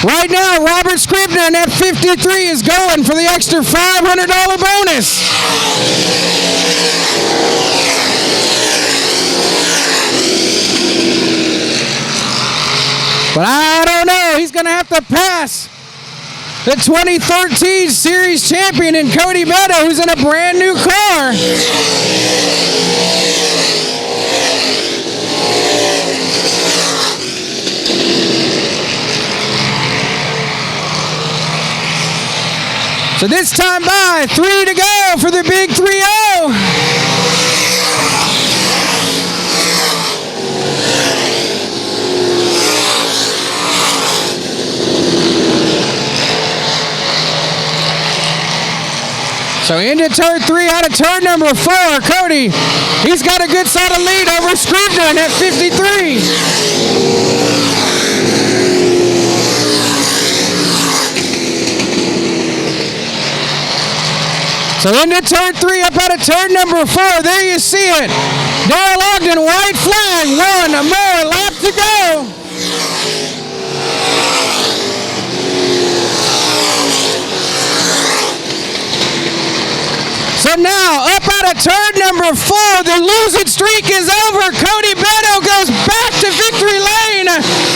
Right now, Robert Scribner in that 53 is going for the extra $500 bonus. But I don't know. He's going to have to pass the 2013 Series champion in Cody Bando, who's in a brand new car. So this time by, 3 to go for the big 3-0. So into turn 3 out of turn number 4, Cody. He's got a good solid lead over Scribner in that 53. So into turn 3, up out of turn number 4, there you see it. Darrell Ogden, white flag, 1 more lap to go. So But now, up out of turn number 4, the losing streak is over. Cody Bando goes back to victory lane.